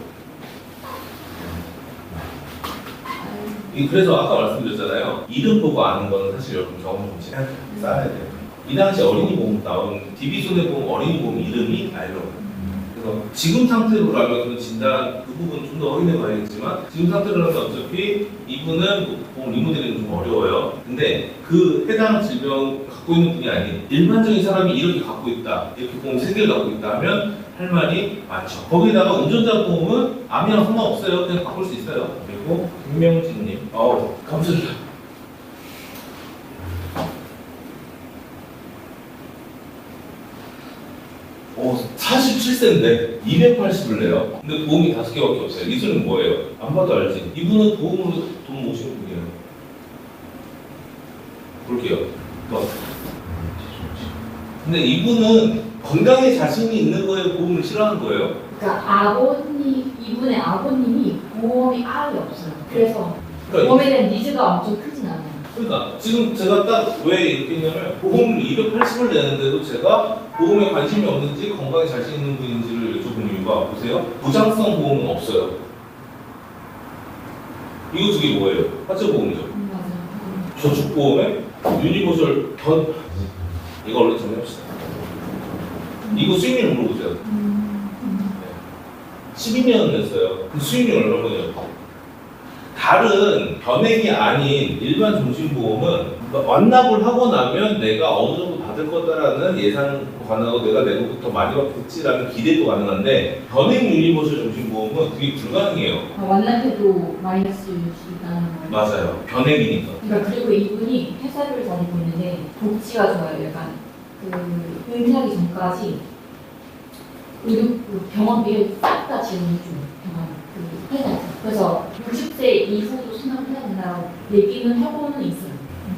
S1: 그래서 아까 말씀드렸잖아요. 이름 보고 아는 거는 사실 여러분 경험 좀 쌓아야 돼요. 이 당시 어린이 보험 나온 DB손해보험 어린이 보험 이름이 아이런. 그래서 지금 상태로라면 진단 그 부분 좀 더 확인해 봐야겠지만 지금 상태로라면 어차피 이분은 보험 리모델링이 좀 어려워요. 근데 그 해당 질병 갖고 있는 분이 아닌 일반적인 사람이 이렇게 갖고 있다, 이렇게 보험 3개를 갖고 있다 하면 할 말이 많죠. 거기다가 운전자 보험은 암이랑 상관없어요. 그냥 바꿀 수 있어요. 그리고 김명진님, 감사합니다. 47세인데 280을 내요. 근데 보험이 5개밖에 없어요. 이 소리는 뭐예요? 안 봐도 알지. 이분은 보험으로 돈 모시는 분이에요. 볼게요. 또. 근데 이분은 건강에 자신이 있는 거에 보험을 싫어하는 거예요.
S3: 그러니까 이분의 아버님이 보험이 아예 없어요. 그래서
S1: 그러니까
S3: 보험에 대한 니즈가 엄청 크진 않아요.
S1: 그러니까 지금 제가 딱 왜 이렇게 했냐면 보험을 280을 내는데도 제가 보험에 관심이 없는지 건강에 자신 있는 분인지를 여쭤본 이유가 보세요. 부장성 보험은 없어요. 이거 두 개 뭐예요? 화재보험이죠.
S3: 맞아요.
S1: 저축보험에 유니버설 이거 얼른 정리합시다. 이거 수익률 물어보세요. 12년 냈어요. 그 수익률 얼마냐? 다른 변액이 아닌 일반 종신보험은 완납을 하고 나면 내가 어느 정도 받을 거다라는 예상 가능하고 내가 내고부터 많이 받겠지라는 기대도 가능한데 변액 유니버설 종신보험은 그게 불가능해요.
S3: 완납해도 마이너스일 수 있다는 거예요.
S1: 맞아요. 변액이니까.
S3: 그러니까 그리고 이분이 회사를 다니고 있는데 복지가 좋아요. 약간 그 은퇴하기 전까지 그 병원비를 싹 다 지원해줘요. 그 회사에서. 그래서 60세 이후도 생각을 해야 된다고 얘기는 하고는 있어요.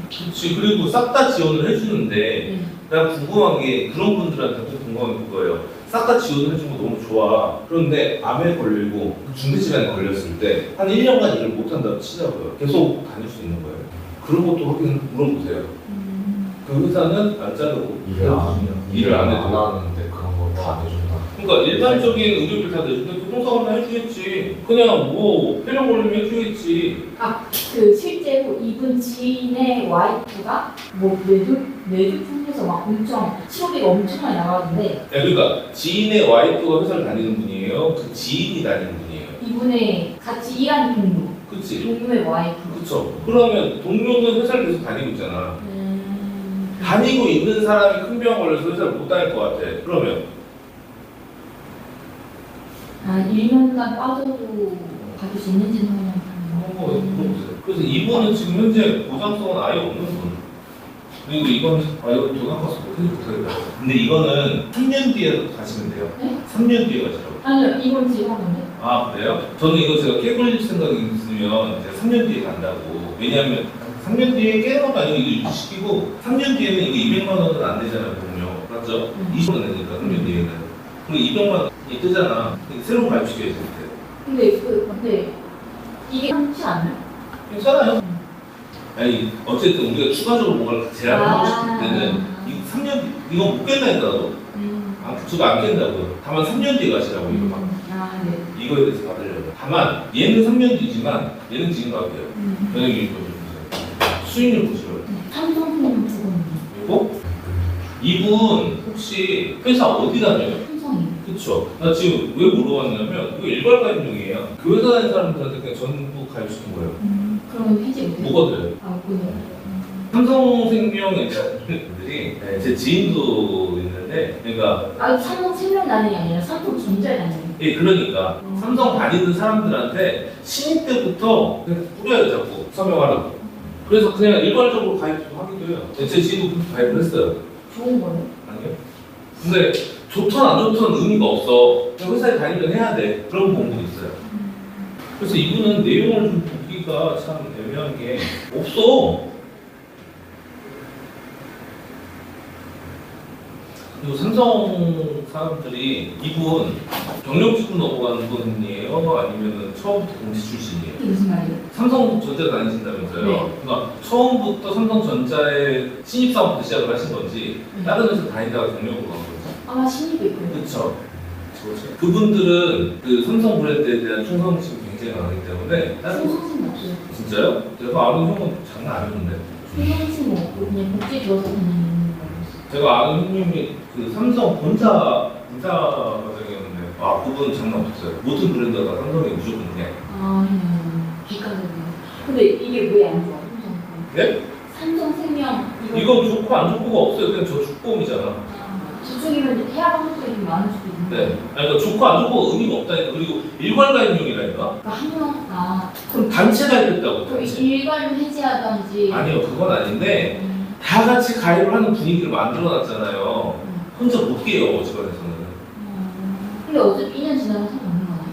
S1: 그렇지. 그리고 싹 다 지원을 해주는데 내가 궁금한 게 그런 분들한테 궁금한 게 그거예요. 싹 다 지원을 해준 거 너무 좋아. 그런데 암에 걸리고 중대질환에 걸렸을 때 한 1년간 일을 못한다고 치자고요. 계속 다닐 수 있는 거예요. 그런 것도 확인 물어보세요. 그 회사는 안 자르고 일을 안 해도
S2: 하는데 그런 거 다 내준다.
S1: 그러니까 일반적인 의료비 다 내주는데 교통사고는 해주겠지. 그냥 뭐 폐렴 걸리면 해주겠지.
S3: 그 실제로 이분 지인의 와이프가 뭐 뇌두통해서 막 엄청 치료비가 엄청 많이 나가는데
S1: 그러니까 지인의 와이프가 회사를 다니는 분이에요. 그 지인이 다니는 분이에요.
S3: 이분의 같이 일하는 동료,
S1: 그치?
S3: 동료의 와이프.
S1: 그쵸. 그러면 동료는 회사를 계속 다니고 있잖아. 다니고 있는 사람이 큰 병 걸려서 회사를 못 다닐 것 같아. 그러면
S3: 1년간 빠져도 받을 수 있는지는
S1: 한번 물어보세요. 그래서 이분은 지금 현재 보장성은 아예 없는 분. 그리고 이건 이거 돈 아까워서 못하겠다. 근데 이거는 3년 뒤에 가시면 돼요.
S3: 네?
S1: 3년 뒤에 가시라고.
S3: 아니요, 이번 지금 하는데.
S1: 아 그래요? 저는 이거 제가 깨굴릴 생각이 있으면 이제 3년 뒤에 간다고. 왜냐하면 3년 뒤에 깨는 것도 아니고 이거 유지시키고 3년 뒤에는 이게 200만 원은 안 되잖아요, 보험료. 맞죠? 20만 원 내니까 3년 뒤에는. 그럼 200만 원이 뜨잖아. 새로 가입시켜야지.
S3: 근데 이게 한치 않나요?
S1: 괜찮아요. 아니 어쨌든 우리가 추가적으로 뭔가를 제안하고 싶을 때는 이 3년 이거 못 깬다니까 나도. 저도 안 깬다고요. 다만 3년 뒤에 가시라고 이거 막.
S3: 네.
S1: 이거에 대해서 받으려고. 다만 얘는 3년 뒤지만 얘는 지금 가도 돼요. 변액 유니버설 보세요. 수익률 보시고요.
S3: 삼성생명 주거든요.
S1: 그리고 이분 혹시 회사 어디 다녀요?
S3: 삼성이.
S1: 그쵸. 나 지금 왜 물어봤냐면 이거 일괄 가입 중이에요. 그 회사 다니는 사람들한테 그냥 전부 가입시킨 거예요.
S3: 그럼 해지 못해요?
S1: 뭐가 돼요?
S3: 그냥.
S1: 삼성생명 애들이 제 지인도 있는데 그러니까
S3: 삼성생명 다니는 게 아니라 삼성전자에 다니는.
S1: 예, 그러니까 삼성 다니는 사람들한테 신입 때부터 그냥 뿌려요 자꾸 서명하라고. 그래서 그냥 일괄적으로 가입도 하기도 해요. 제 지인도 그렇게 가입을 했어요.
S3: 좋은 거예요?
S1: 아니요. 근데 좋든 안 좋든 의미가 없어. 그냥 회사에 다니면 해야 돼. 그런 공부도 있어요. 그래서 이분은 내용을 좀 보기가 참 애매한 게 없어. 그리고 삼성 사람들이 이분 경력직으로 넘어가는 분이에요? 아니면 처음부터 공시 출신이에요?
S3: 이게 무슨 말이에요?
S1: 삼성전자 다니신다면서요?
S3: 네.
S1: 그러니까 처음부터 삼성전자에 신입사원부터 시작을 하신 건지
S3: 네.
S1: 다른 회사 다니다가 경력으로 간 건지
S3: 아마 신입일 거예요.
S1: 그렇죠. 그분들은 그 삼성 브랜드에 대한 충성심이 굉장히 강하기 때문에 다른
S3: 충성심 없어요.
S1: 진짜요? 제가 아는 형은 장난 아니었는데
S3: 충성심 없고 그냥 복지 들어서 다니는 거였어요.
S1: 제가 아는 형님이 그 삼성 본사 인사 과정이었는데 아 그분 장난 없었어요. 모든 브랜드가 삼성이 무조건 그냥
S3: 아, 객관적이에요. 근데 이게 왜 안 좋아?
S1: 네?
S3: 삼성생명
S1: 이건 좋고 안 좋고가 없어요. 그냥 저 축구홈이잖아.
S3: 저쪽이면 태아 방송이 많을 수도 있는데.
S1: 네. 아니, 그러니까 좋고 안 좋고가 의미가 없다니까. 그리고 일괄가입용이라니까.
S3: 그러니까 한 명, 그럼
S1: 단체 가입했다고.
S3: 그럼
S1: 단체.
S3: 일괄 해지하던지.
S1: 아니요, 그건 아닌데 다 같이 가입을 하는 분위기를 만들어놨잖아요. 혼자 못 깨요, 집안에서는.
S3: 근데 어차피 2년 지나면 상관없는 거나요?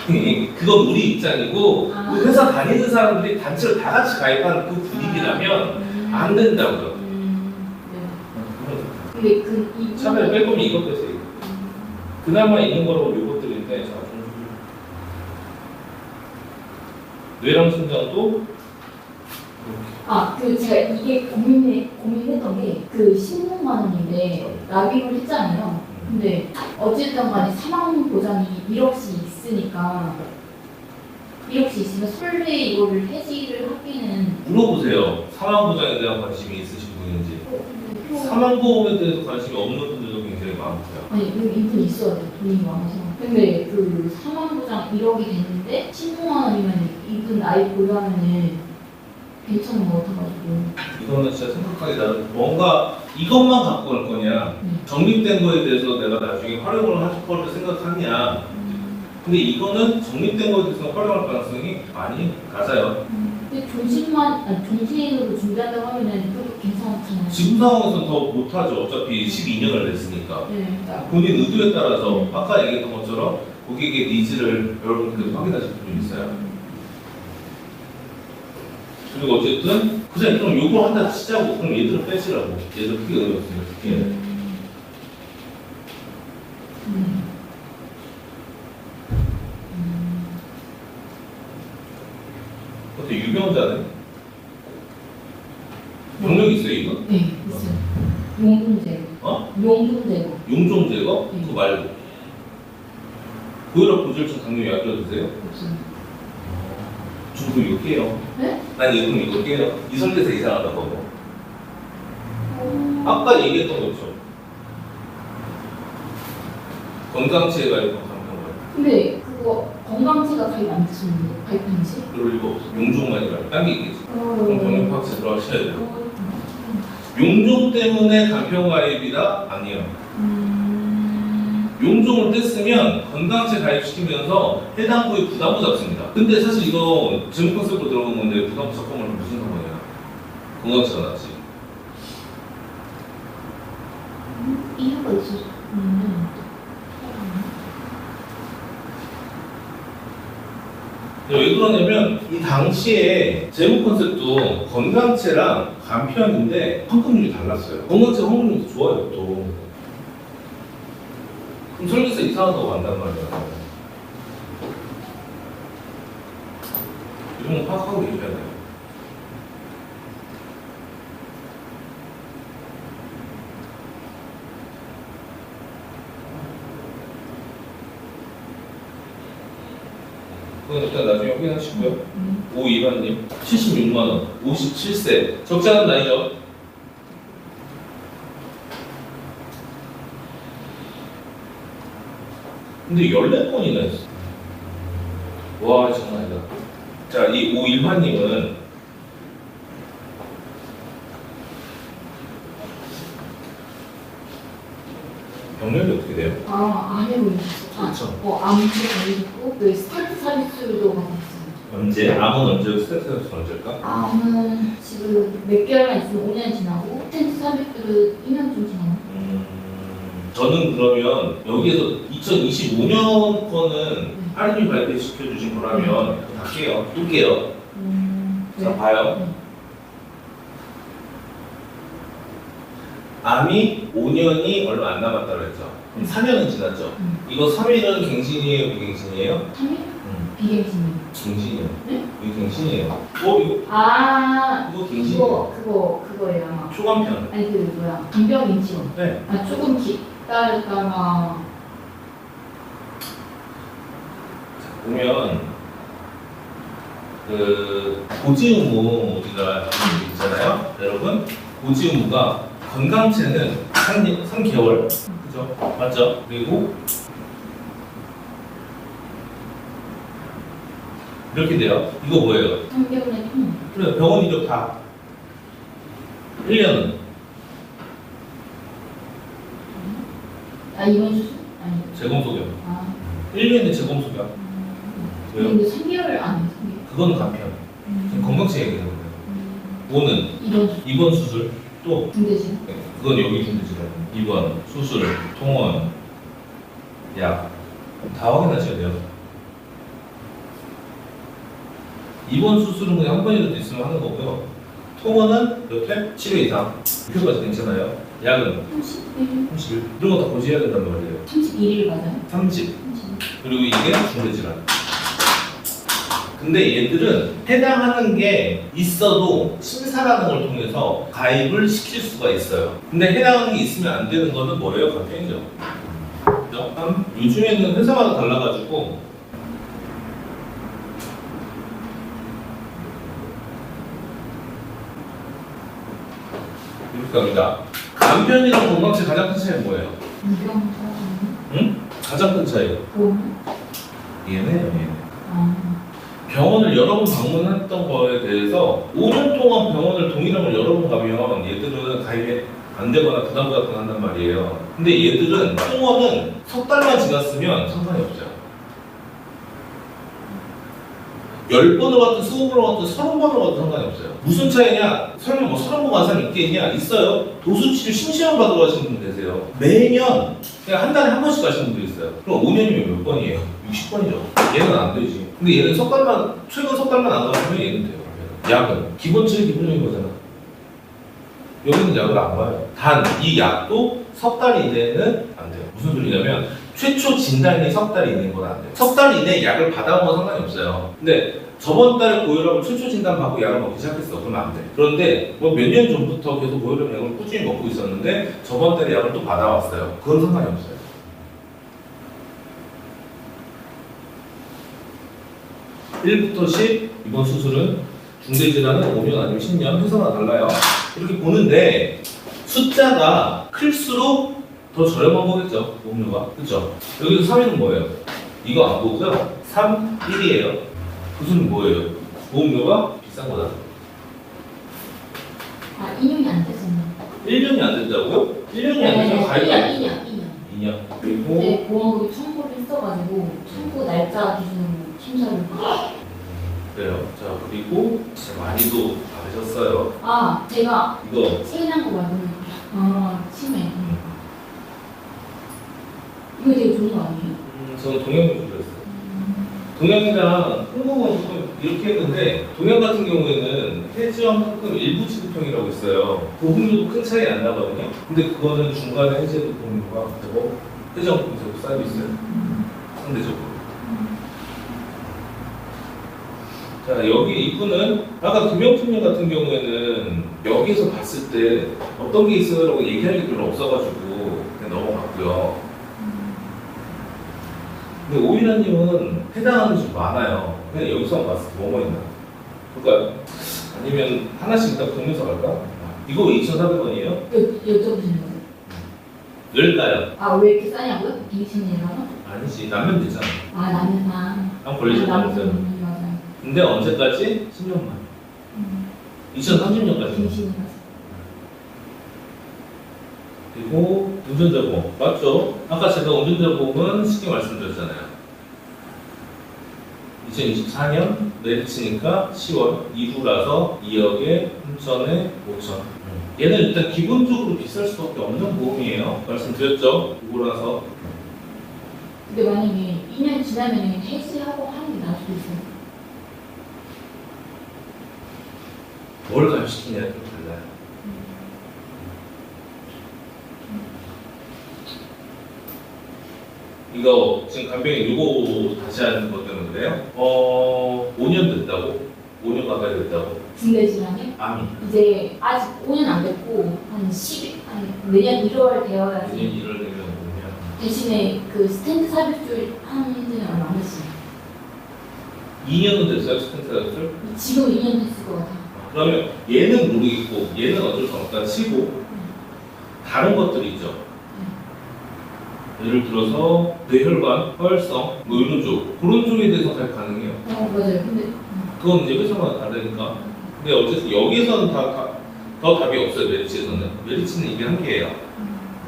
S3: 아니.
S1: 그건 우리 입장이고
S3: 아.
S1: 그 회사 다니는 사람들이 단체를 다 같이 가입하는 그 분위기라면 안 된다고요.
S3: 네. 근데 이
S1: 차라리 뺄 거면 이것 빼세요. 그나마 있는 거라고 요것들인데 자, 뇌랑 심장도
S3: 제가 이게 고민했던 게 그 16만 원인데 납입을 했잖아요. 근데 어쨌든 간에 사망 보장이 1억씩 있으니까 1억씩 있으면 설레 이거를 해지를 하기는
S1: 물어보세요. 사망보장에 대한 관심이 있으신 분인지. 사망보험에 대해서 관심이 없는 분들도 굉장히 많고요.
S3: 아니 여기 인턴 있어야 돼 돈이 많아서. 근데 그 사망보장 1억이 됐는데 16만 원이면 이분 나이 고려하면은 괜찮은 것 같아가지고.
S1: 이거는 진짜 생각하기 나름 뭔가 이것만 갖고 갈 거냐 정립된 거에 대해서 내가 나중에 활용을 할 거를 생각하냐. 근데 이거는 정립된 거에 대해서 활용할 가능성이 많이 낮아요.
S3: 근데 종신으로 준비한다고 하면은 그것도 괜찮잖아요.
S1: 지금 상황에서는 더 못하죠. 어차피 12년을 냈으니까.
S3: 네.
S1: 본인 의도에 따라서 아까 얘기했던 것처럼 고객의 니즈를 여러분께서 확인하실 필요가 있어요. 그리고 어쨌든 그냥 그럼 요거 한다 치자고 그럼 얘들은 빼시라고. 얘들 크게 의미 없습니다. 크게. 어때 유병자네? 병력 있어요 이거?
S3: 네, 있어요. 용돈 제거.
S1: 어?
S3: 용돈 제거.
S1: 용종 제거?
S3: 네.
S1: 그거 말고 고혈압 고지혈증 당뇨 약 드세요?
S3: 없어요.
S1: 저 그럼 이거 깨요.
S3: 네?
S1: 난 이거 깨요. 이설계사 이상하다고. 아까 얘기했던 거죠. 건강치에 가입한 간편가입.
S3: 근데 그거 건강지가 가입 안 되시는데 가입한지?
S1: 그럴 리가 없어. 용종만 가입. 딴게 있겠지. 그럼 병력파악체 들어가셔야 돼요. 용종 때문에 간편가입이다? 아니에요. 용종을 뗐으면 건강체 가입시키면서 해당 부위 부담부 잡습니다. 근데 사실 이거 지금 컨셉으로 들어간 건데 부담부 잡으면 무슨 상관이야? 건강체가 낫지.
S3: 이유가 있어서.
S1: 왜 그러냐면 이 당시에 제목 컨셉도 건강체랑 간편인데 환급률이 달랐어요. 건강체 환급률이 더 좋아요 또. 그럼 설계사 이상하다고 한단 말이야. 이런 거 파악하고 얘기해야 돼요. 그건 일단 나중에 확인하시고요. 52번님 76만원 57세 적지 않은 나이죠? 근데 14번이나 했어. 와 장난 아니다. 자, 이 51번님은 병력이 어떻게 돼요?
S3: 안 해보셨어요?
S1: 그렇죠.
S3: 암도 걸리셨고, 그 스타트 서비스도 받았어요.
S1: 언제? 암은 언제? 스탠스 언제일까?
S3: 암은 지금 몇 개월만 있으면 5년 지나고 스텐트 삽입들은 2년 좀 지나요.
S1: 저는 그러면 여기에서 2025년 거는 할인율 발표시켜 주신 거라면 갈게요. 뚫게요. 자,
S3: 네.
S1: 봐요.
S3: 네.
S1: 암이 5년이 얼마 안 남았다고 했죠. 그럼 4년은 지났죠. 이거 3일은 갱신이에요, 비갱신이에요?
S3: 3일? 비갱신이요.
S1: 갱신이에요.
S3: 네?
S1: 이거 갱신이에요. 이거
S3: 아,
S1: 이거 갱신이에요.
S3: 그거예요 아마.
S1: 초간편.
S3: 아니 그 뭐야 간병 인치.
S1: 네.
S3: 아 조금 기다렸다가
S1: 보면 그 고지의무 우리가 있잖아요. 여러분 고지의무가 건강체는 3개월 그죠? 맞죠? 그리고 이렇게 돼요. 이거 뭐예요?
S3: 3개월에 통.
S1: 그래 병원 이력 다 1년은
S3: 아 이번 주 아니.
S1: 재검소견
S3: 아.
S1: 1년에 재검소견 왜요?
S3: 근데 3개월 안 해. 3개월.
S1: 그건 간편 지금 건강체 얘기하는 거예요. 5는
S3: 이번 주
S1: 입원 수술 또
S3: 중대진.
S1: 그건 여기 중대질환 입원, 수술, 통원, 약 다 확인하셔야 돼요. 입원 수술은 그냥 한 번이라도 있으면 하는 거고요. 통원은 몇 회? 7회 이상. 표까지 괜찮아요. 약은
S3: 31일.
S1: 30일. 이런 거 다 고지해야 된단 말이에요.
S3: 31일 맞아요?
S1: 30.
S3: 30일.
S1: 그리고 이게 중대질환. 근데 얘들은 해당하는 게 있어도 심사라는 걸 통해서 가입을 시킬 수가 있어요. 근데 해당하는 게 있으면 안 되는 거는 뭐예요? 간편이죠. 그죠? 요즘에는 회사마다 달라가지고 이렇게 합니다. 간편이랑 건강체 가장 큰 차이는 뭐예요?
S3: 유병
S1: 응? 가장 큰 차이.
S3: 보험.
S1: 얘네요, 얘네.
S3: 아.
S1: 병원을 여러 번 방문했던 거에 대해서 5년 동안 병원을 동일함을 여러 번 가면 얘들은 가입이 안 되거나 부담 한단 말이에요. 근데 얘들은 통원은 석 달만 지났으면 상관이 없어요. 10번을 갔든 20번을 갔든 30번을 갔든 상관이 없어요. 무슨 차이냐? 설마 뭐 30번 간 사람 있겠냐? 있어요. 도수치료 심시험 받으러 가시는 분 계세요. 매년 그냥 한 달에 한 번씩 가시는 분도 있어요. 그럼 5년이면 몇 번이에요? 60번이죠. 얘는 안 되지. 근데 얘는 석 달만, 최근 석 달만 안 가면 얘는 돼요. 약은 기본적인 기본적인 거잖아. 여기는 약을 안 봐요. 단 이 약도 석 달 이내는 안 돼요. 무슨 소리냐면 최초 진단이 석 달 이내인 건 안 돼요. 석 달 이내에 약을 받아온 건 상관이 없어요. 근데 저번 달에 고혈압을 최초 진단 받고 약을 먹기 시작했어. 그러면 안 돼. 그런데 뭐 몇 년 전부터 계속 고혈압 약을 꾸준히 먹고 있었는데 저번 달에 약을 또 받아왔어요. 그건 상관이 없어요. 1부터 10 이번 수술은 중대질환은 5년 아니면 10년 회사마다 달라요. 이렇게 보는데 숫자가 클수록 더 저렴한 거겠죠, 보험료가. 그렇죠? 여기서 3위는 뭐예요? 이거 안 보고요. 3, 1이에요. 그 소리는 뭐예요? 보험료가 비싼 거다.
S3: 아 2년이 안 됐었나?
S1: 1년이 안 된다고요? 1년이 안 되면 가입이 안 돼요.
S3: 2년.
S1: 2년. 그리고
S3: 네, 보험금이 청구를 했어가지고 청구 날짜 기준으로 심사를.
S1: 그래요. 자, 그리고 진짜 많이도 받으셨어요.
S3: 아 제가
S1: 이거
S3: 치매난 거 말고는 치매. 이거 되게 좋은 거 아니에요?
S1: 저는 동양을 줄였어요. 동양이랑 한국은 조금 이렇게 했는데 동양 같은 경우에는 해지원 합금 일부 지급형이라고 있어요. 보험료도 큰 차이 안 나거든요. 근데 그거는 중간에 해제도 보험료가 되고 해지원금이 계속 쌓여 있어요. 상대적으로. 자, 여기 입구는 아까 김영춘님 같은 경우에는 여기서 봤을 때 어떤 게 있어라고 얘기할 게 별로 없어가지고 그냥 넘어갔고요. 근데 오일환님은 해당하는 게 좀 많아요. 그냥 여기서 봤을 때 뭐가 있나? 그러니까 아니면 하나씩 일단 보면서 갈까? 이거 2,400원이에요?
S3: 여쭤보시는 거예요?
S1: 열까요?
S3: 아 왜 이렇게 싸냐고요? 비신이라서?
S1: 아니지, 남면 되잖아.
S3: 아 나는
S1: 한 걸리잖아.
S3: 맞아요.
S1: 근데 언제까지? 10년만. 2030년까지.
S3: 비신이라서.
S1: 그리고 운전자 보험 맞죠? 아까 제가 운전자 보험은 쉽게 말씀드렸잖아요. 2024년 메리츠니까 10월 이후라서 2억에 3천에 5천. 얘는 일단 기본적으로 비쌀 수밖에 없는 보험이에요. 말씀드렸죠? 이거라서.
S3: 근데 만약에 2년 지나면 해지하고 하는 게 나을 수도 있어요.
S1: 뭘 가입시키냐에 좀 달라요. 이거 지금 간병인 이거 다시 하는 것 때문인데요. 5년 됐다고? 5년 가까이 됐다고?
S3: 중대 질환이
S1: 암이.
S3: 이제 아직 5년 안 됐고 한 내년 1월 되어야지.
S1: 내년 1월 되면 뭐냐.
S3: 대신에 그 스텐트 삽입술 하는 지는 얼마 안 됐어요.
S1: 2년은 됐어요, 스탠트가 됐어요?
S3: 지금 2년 됐을 것 같아요.
S1: 그러면 얘는 모르겠고 얘는 어쩔 수 없다 치고 다른 것들이 있죠. 예를 들어서 뇌혈관, 혈성, 뭐 이런 쪽 그런 쪽에 대해서 가입 가능해요.
S3: 맞아요. 근데
S1: 그건 이제 회사마다 다르니까. 근데 어쨌든 여기서는 더 답이 없어요. 메리츠에서는. 메리츠는 이게 한 개예요.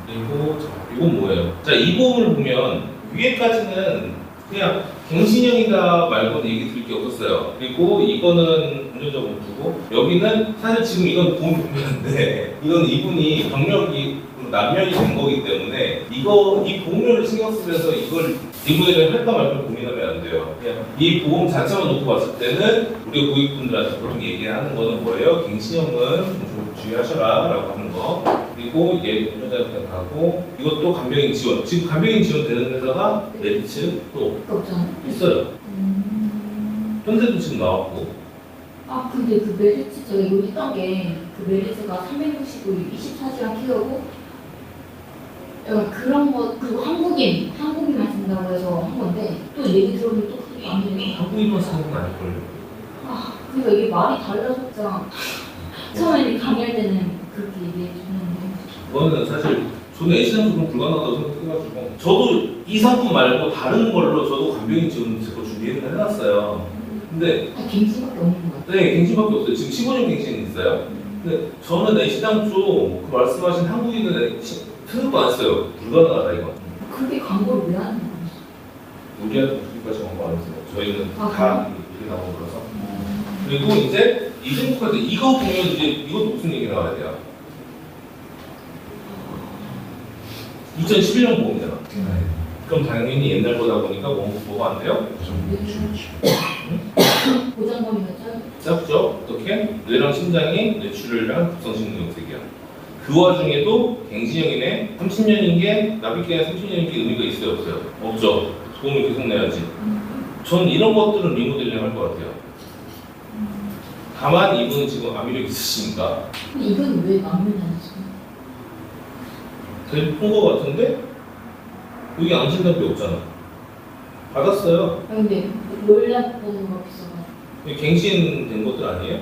S1: 그리고 자, 이건 뭐예요? 자, 이 보험을 보면 위에까지는 그냥 갱신형이다 말고는 얘기 드릴 게 없었어요. 그리고 이거는 운전자분 두고 여기는 사실 지금 이건 보험 보험인데 이건 이분이 병력이 남면이 된 거기 때문에 이 보험료를 신경 쓰면서 이걸 리모델링 할까 말까 고민하면 안 돼요. 그냥 이 보험 자체만 놓고 봤을 때는 우리 고객분들한테 보통 얘기하는 거는 뭐예요? 갱신형은 좀 주의하셔라 라고 하는 거. 그리고 얘 운전자한테 가고 이것도 간병인 지원. 지금 간병인 지원 되는 회사가 메리츠 또
S3: 없잖아요.
S1: 있어요. 현재도 지금 나왔고.
S3: 근데 그 메리츠 제가 이거 했던 게 그 메리츠가 365일 24시간 케어고 약간 그런 거 그리고 한국인만 쓴다고 해서 한 건데 또 얘기 들어보면 또 그게 아니래요.
S1: 한국인만 사는 건 아닐걸요?
S3: 그러니까 이게 말이 달라서 진짜 처음에 강의할 때는 그렇게 얘기해 주는데
S1: 그거는 사실 저는 A시장도 좀 불가능하다고 생각해가지고 저도 이 상품 말고 다른 걸로 저도 간병인 지원 제거 준비해놨어요. 근데
S3: 갱신밖에 없는 것 같아요.
S1: 네, 갱신밖에 없어요. 지금 15년 갱신이 있어요. 근데 저는 A시장 쪽 그 말씀하신 한국인은 생각도 안 했어요. 불가능하다 이거.
S3: 그렇게 광고를 왜 하는 거예요?
S1: 우리한테 그렇게까지 광고 안 했어요. 저희는
S3: 아,
S1: 다 이렇게 나온 거라서. 그리고 이제 이중카드 이거 보면 이제 이것도 무슨 얘기 나와야 돼요? 2011년 보험이잖아. 그럼 당연히 옛날 거다 보니까 뭐가 안 돼요?
S3: 보장범위가
S1: 짧죠? 어떻게? 뇌랑 심장이 뇌출혈이랑 급성심근경색이야. 그 와중에도 갱신형이네 30년인 게 납입기간 30년인 게 의미가 있어요 없어요? 없죠. 보험을 계속 내야지. 전 이런 것들은 리모델링 할 것 같아요. 다만 이분은 지금 암이력 있으시니까
S3: 근데 이건 왜 남면이 아니지?
S1: 될것 같은데 여기 암 진단비 없잖아. 받았어요.
S3: 근데 월량 보는 거 비싸가지고
S1: 이게 갱신된 것들 아니에요?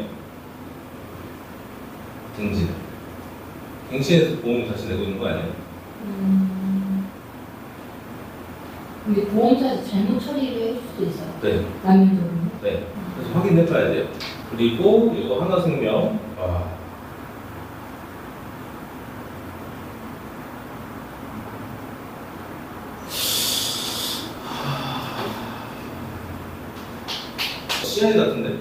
S1: 갱신해서 보험을 다시 내고 있는 거 아니에요?
S3: 근데 보험사에서 잘못 처리를 해줄 수도 있어요.
S1: 네.
S3: 남면적으로.
S1: 네. 그래서 확인해봐야 돼요. 그리고 이거 하나생명. CI 같은데?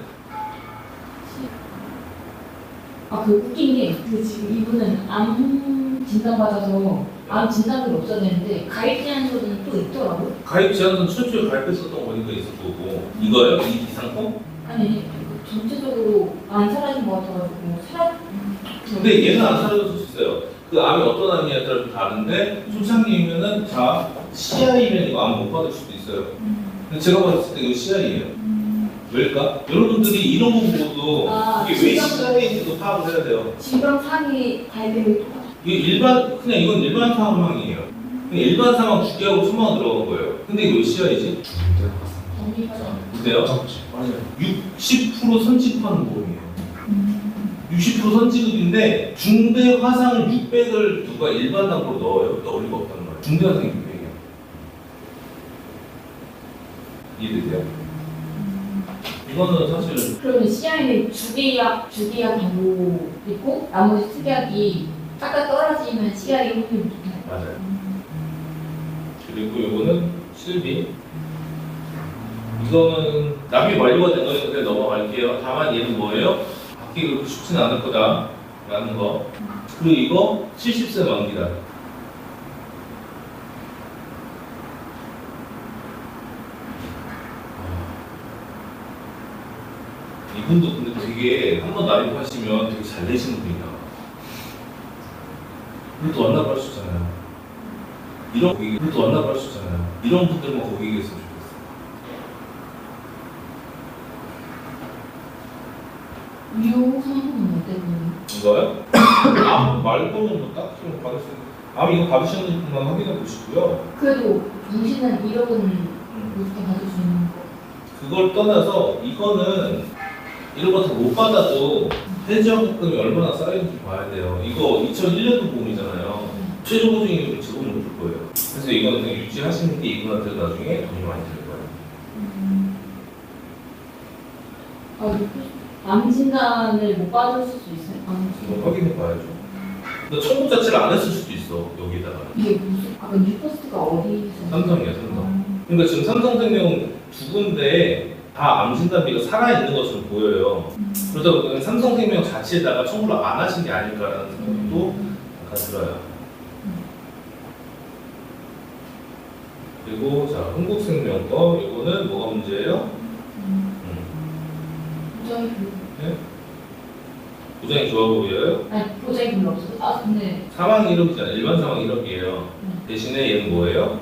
S3: 그 웃긴 게, 지금 이분은 암 진단 받아서 암 진단을 없어야 되는데, 가입 제한서는 또 있더라고요.
S1: 가입 제한은 최초에 가입했었던 거니까 있을 거고. 이거요? 이 상품?
S3: 아니, 전체적으로 안 사라진 것 같아가지고,
S1: 근데 얘는 안 사라졌을 수 있어요. 그 암이 어떤 암이냐에 따라 좀 다른데, 초창기이면은 CI면 이거 암 못 받을 수도 있어요. 근데 제가 봤을 때 이거 CI예요. 왜일까? 여러분들이 이런 거 보고도 이게 왜 CI인지도 파악을 해야 돼요.
S3: 질병 상위 가입액이 똑같아요.
S1: 이게 그냥 이건 일반 상황이에요. 그냥 일반 상황 주기하고 1,000만 원 들어간 거예요. 근데 이거 왜 CI지? 어때요? 맞아요. 60% 선지급하는 보험이에요. 60% 선지급인데 중대 화상을 600을 누가 일반 담보로 넣어요? 넣을 리가 없단 말이에요. 중대 화상이 600이에요. 이해되세요? 이거는 사실
S3: 그러면 CI는 주계약 담보 있고 나머지 특약이 깎아 떨어지면 CI 확률이 높아요.
S1: 맞아요. 그리고 이거는 실비. 이거는 납입 완료가 된 거니까 그냥 넘어갈게요. 다만 얘는 뭐예요? 바뀌기 그렇게 쉽지는 않을 거다 라는 거. 그리고 이거 70세 만기다. 이분도 근데 되게 한 번 납입하시면 되게 잘 내시는 분이다. 근데 또 만나고 할 수 있잖아요. 또 만나고 할 수 있잖아요. 이런 분들만 거기 계셨으면 좋겠어.
S3: 유효 상품은 어때요?
S1: 이거요? 암 말고는 뭐 딱히 뭐 받을 수 있는. 암 이거 받으셨는지 분만 확인해 보시고요.
S3: 그래도 임신은 1억은 이렇게 받을 수 있는 거.
S1: 그걸 떠나서 이거는 이런 거 다 못 받아도 해지환급금이 얼마나 쌓이는지 봐야 돼요. 이거 2001년도 보험이잖아요. 최저 보증금이 지금은 줄 거예요. 그래서 이거는 그냥 유지하시는 게 이분한테 나중에 돈이 많이 들 거예요.
S3: 암 진단을 못 받으실 수 있어요?
S1: 이거 확인해 봐야죠. 근데 청구 자체를 안 했을 수도 있어. 여기다가.
S3: 이게 무슨 아까 뉴퍼스트가 어디서?
S1: 삼성이야, 삼성. 그러니까 지금 삼성생명 두 군데 다 암진단비가 살아있는 것으로 보여요. 그러다 보니까 삼성생명 자체에다가 청구를 안 하신 게 아닐까라는 생각도 약간 들어요. 그리고 자 흥국생명 거 이거는 뭐가 문제예요?
S3: 보장이
S1: 네? 보장이 좋아 보여요?
S3: 아니 보장이 별로 없어서 근데
S1: 사망 1억이잖아요. 일반 사망 1억이에요. 대신에 얘는 뭐예요?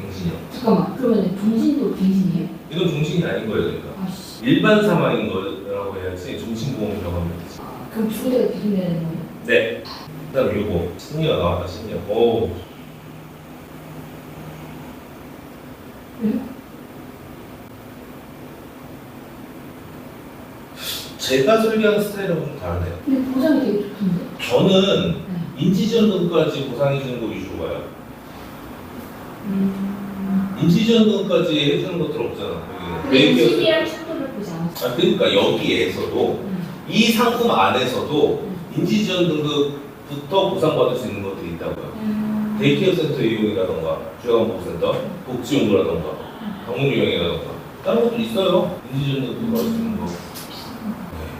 S1: 갱신이요.
S3: 잠깐만 그러면 종신도 갱신이에요?
S1: 이건 종신이 아닌 거예요, 그러니까.
S3: 아씨
S1: 일반 사망인 거라고 해야지 종신보험이라고 하면 되지.
S3: 그럼 주거대가 기준돼야 되는 거예요?
S1: 네. 그다음 요거 시니어 나왔다 시니어. 오.
S3: 왜요?
S1: 제가 설계하는 스타일하고 좀 다르네요.
S3: 근데 보장이 되게 좋던데?
S1: 저는
S3: 네.
S1: 인지지원금까지 보상해 주는 거 위주로 가요. 인지지원금까지 해주는 것들 없잖아.
S3: 근데
S1: 여기는.
S3: 시기랑 충돌을 보지 않았어요?
S1: 그러니까 여기에서도 이 상품 안에서도 인지지원등급부터 보상받을 수 있는 것들이 있다고요. 데이케어 센터 이용이라던가 주간보호센터, 복지용구라던가 방문 이용이라던가 다른 것도 있어요. 인지지원등급 받을 수 있는 거.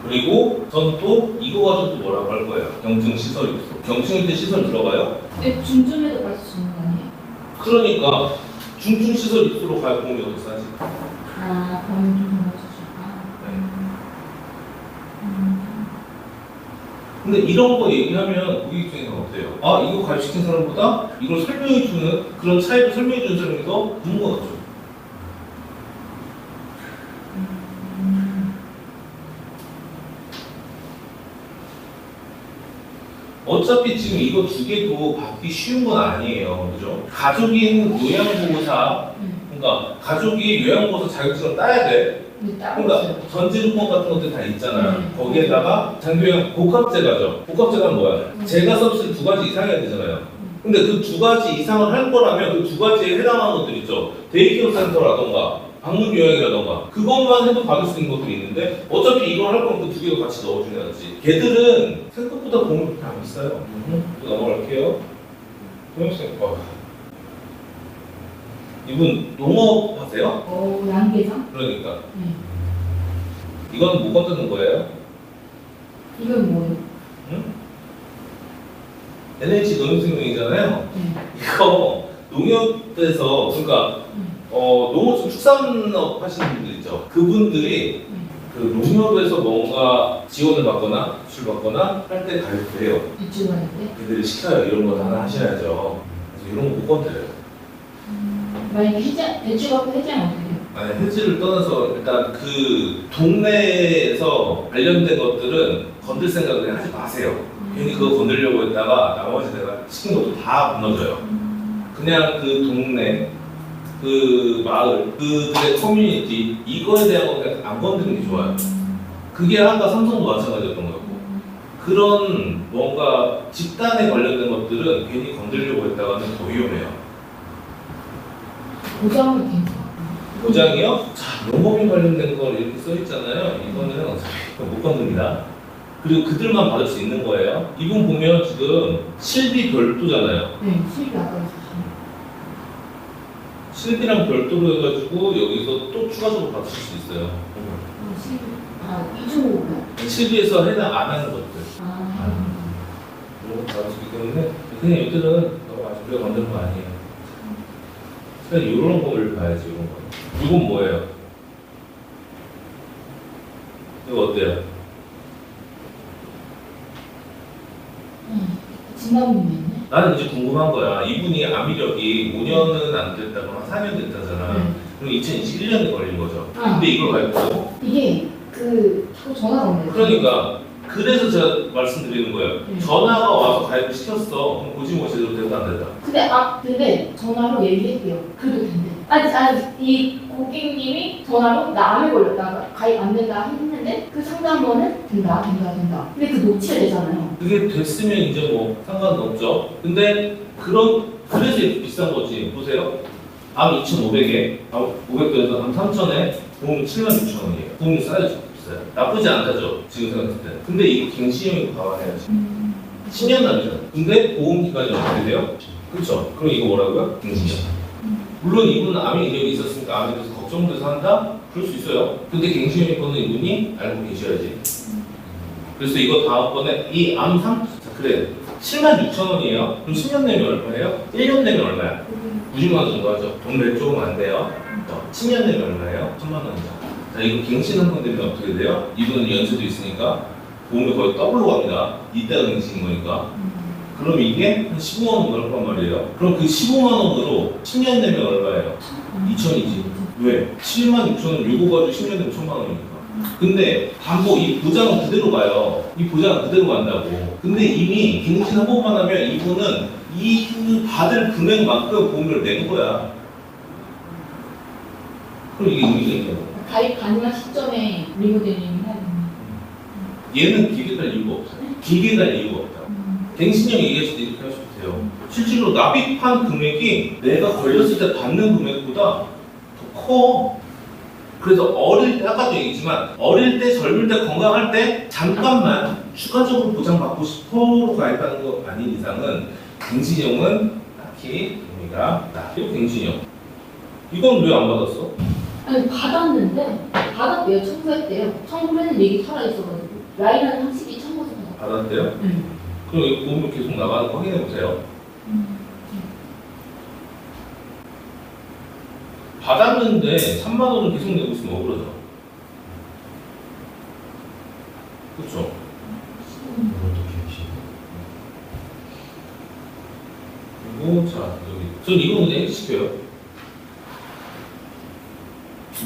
S1: 그리고 전 또 이거 가지고 또 뭐라고 할 거예요. 경증 시설 입소. 경증일 때 시설 들어가요?
S3: 근데 중증에도 받을 수 있는 거 아니에요?
S1: 그러니까 중증 시설 입소로 가야 보험이 더 싸지.
S3: 범위 좀 맞춰줄까?
S1: 근데 이런 거 얘기하면 고객 입장에서 어때요? 아 이거 가입시킨 사람보다 이걸 설명해주는 그런 차이를 설명해주는 사람이 더 좋은 거 같죠? 어차피 지금 이거 두 개도 받기 쉬운 건 아니에요. 그죠? 가족인 요양보호사, 그러니까 가족이 요양보호사 자격증을 따야 돼.
S3: 근데 따로
S1: 그러니까
S3: 있어요.
S1: 전지조건 같은 것들 다 있잖아요. 거기에다가 장교양 복합재가죠. 복합재가는 뭐야? 재가 서비스를 두 가지 이상 해야 되잖아요. 근데 그 두 가지 이상을 할 거라면 그 두 가지에 해당하는 것들 있죠. 데이케어 센터라던가 방문 요양이라던가 그것만 해도 받을 수 있는 것들이 있는데 어차피 이걸 할 거면 그 두 개도 같이 넣어주야지. 걔들은 생각보다 보험이 그렇게 안 비싸요. 또 넘어갈게요. 소영쌤, 이분 농업 하세요?
S3: 양계장?
S1: 그러니까
S3: 네.
S1: 이건 뭐 건드는 거예요?
S3: 이건 뭐예요?
S1: 응? NH 농협생명이잖아요.
S3: 네.
S1: 이거 농협에서 그러니까 농어촌 축산업 하시는 분들 있죠. 그분들이 그 농협에서 뭔가 지원을 받거나 수출받거나 할 때 가입을 해요.
S3: 유튜브 할 때?
S1: 그들이 시켜요. 이런 거 하나 하셔야죠. 그래서 이런 거 못 건드려요.
S3: 만약에 대출 받고 해지하면 어떻게 해요?
S1: 아니 해지를 떠나서 일단 그 동네에서 관련된 것들은 건들 생각을 그냥 하지 마세요. 괜히 그거 건들려고 했다가 나머지 내가 시킨 것도 다 무너져요. 그냥 그 동네, 그 마을, 그들의 커뮤니티 이거에 대한 거 그냥 안 건드리는 게 좋아요. 그게 아까 삼성도 마찬가지였던 거였고 그런 뭔가 집단에 관련된 것들은 괜히 건드리려고 했다가는 더 위험해요.
S3: 보장은 괜찮아.
S1: 보장이요? 자, 농업인 관련된 거 이렇게 써 있잖아요. 이거는 어차피 못 건듭니다. 그리고 그들만 받을 수 있는 거예요. 이분 보면 지금 실비 별도잖아요.
S3: 네, 실비 아까 있었어요.
S1: 실비랑 별도로 해가지고 여기서 또 추가적으로 받으실 수 있어요.
S3: 이중호흡이요?
S1: 실비에서 해당 안 하는 것들.
S3: 아.
S1: 그런 거 받을 수 있기 때문에 그냥 이들은 너무 아직 우리가 만드는 거 아니에요. 그냥 이런 거를 봐야지, 이런 거. 이건 뭐예요? 이거 어때요?
S3: 진감님이었네.
S1: 나는 이제 궁금한 거야. 이분이 암이력이 5년은 안 됐다고 한 4년 됐다잖아. 그럼 2021년에 걸린 거죠. 근데 이걸 가지고
S3: 이게 자꾸 전화가 오네요.
S1: 그러니까 그래서 제가 말씀드리는 거예요. 전화가 와서 가입을 시켰어. 그럼 고지 뭐 제대로 됐다 안 됐다.
S3: 근데 전화로 얘기했대요. 그래도 된대. 아니 이 고객님이 전화로 나 암에 걸렸다 가입 안 된다 했는데 그 상담원은 된다. 근데 그 노치가 되잖아요.
S1: 그게 됐으면 이제 뭐 상관은 없죠. 근데 그래서 이렇게 비싼 거지. 보세요. 암 2,500에, 암 500도에서 암 3,000에 보험 76,000원이에요. 보험이 싸야죠. 비싸요. 나쁘지 않다죠. 지금 생각했을 때. 근데 이거 갱신형이 감안해야지. 10년 남이잖아. 근데 보험 기간이 어떻게 돼요? 그렇죠. 그럼 이거 뭐라고요? 갱신형. 물론 이분은 암의 이력이 있었으니까 암에 대해서 걱정돼서 한다? 그럴 수 있어요. 근데 갱신형인 거는 이분이 알고 계셔야지. 그래서 이거 다음번에 이 암 3, 그래. 76,000원이에요. 그럼 10년 내면 얼마예요? 1년 내면 얼마야? 90만 원 정도 하죠. 돈 낼 조금 안 돼요. 10년 내면 얼마예요? 1,000만 원이죠. 자, 이거 갱신 한 번 되면 어떻게 돼요? 이분은 연수도 있으니까 보험이 거의 더블로 갑니다. 이따가 갱신인 거니까. 그럼 이게 한 15만 원 나올 건 말이에요. 그럼 그 15만 원으로 10년 내면 얼마예요? 2천이지. 왜? 76,000원 요거 가지고 10년 되면 1,000만 원이니까. 근데 담보 이 보장은 그대로 가요. 이 보장은 그대로 간다고. 근데 이미 갱신 한 번만 하면 이분은 이 받을 금액만큼 보험료를 낸 거야. 그럼 이게 의미가 있냐고.
S3: 가입 가능한 시점에 리모델링 해야 됩니다.
S1: 얘는 기계 갈 이유가 없어. 기계 갈 이유가 없다. 갱신형 얘기했을 때 이렇게 하셔도 돼요. 실제로 납입한 금액이 내가 걸렸을 때 받는 금액보다 더 커. 그래서 어릴 때, 아까도 얘기했지만 어릴 때, 젊을 때, 건강할 때 잠깐만 추가적으로 보장받고 싶어로 가입하는 거 아닌 이상은 갱신형은 딱히 의미가 없다. 이거 갱신형. 이건 왜 안 받았어?
S3: 아니 받았대요. 청구했대요. 청구했는 얘기 살아있어가지고 라인은 확실히 청구해서
S1: 받았대요? 그럼 이거 보험료 계속 나가는 거 확인해 보세요. 받았는데 3만 원을 계속 내고 있으면 억울하죠. 그렇죠?
S2: 이것도 갱신.
S1: 그리고 자 여기 전 이거 그냥 시켜요.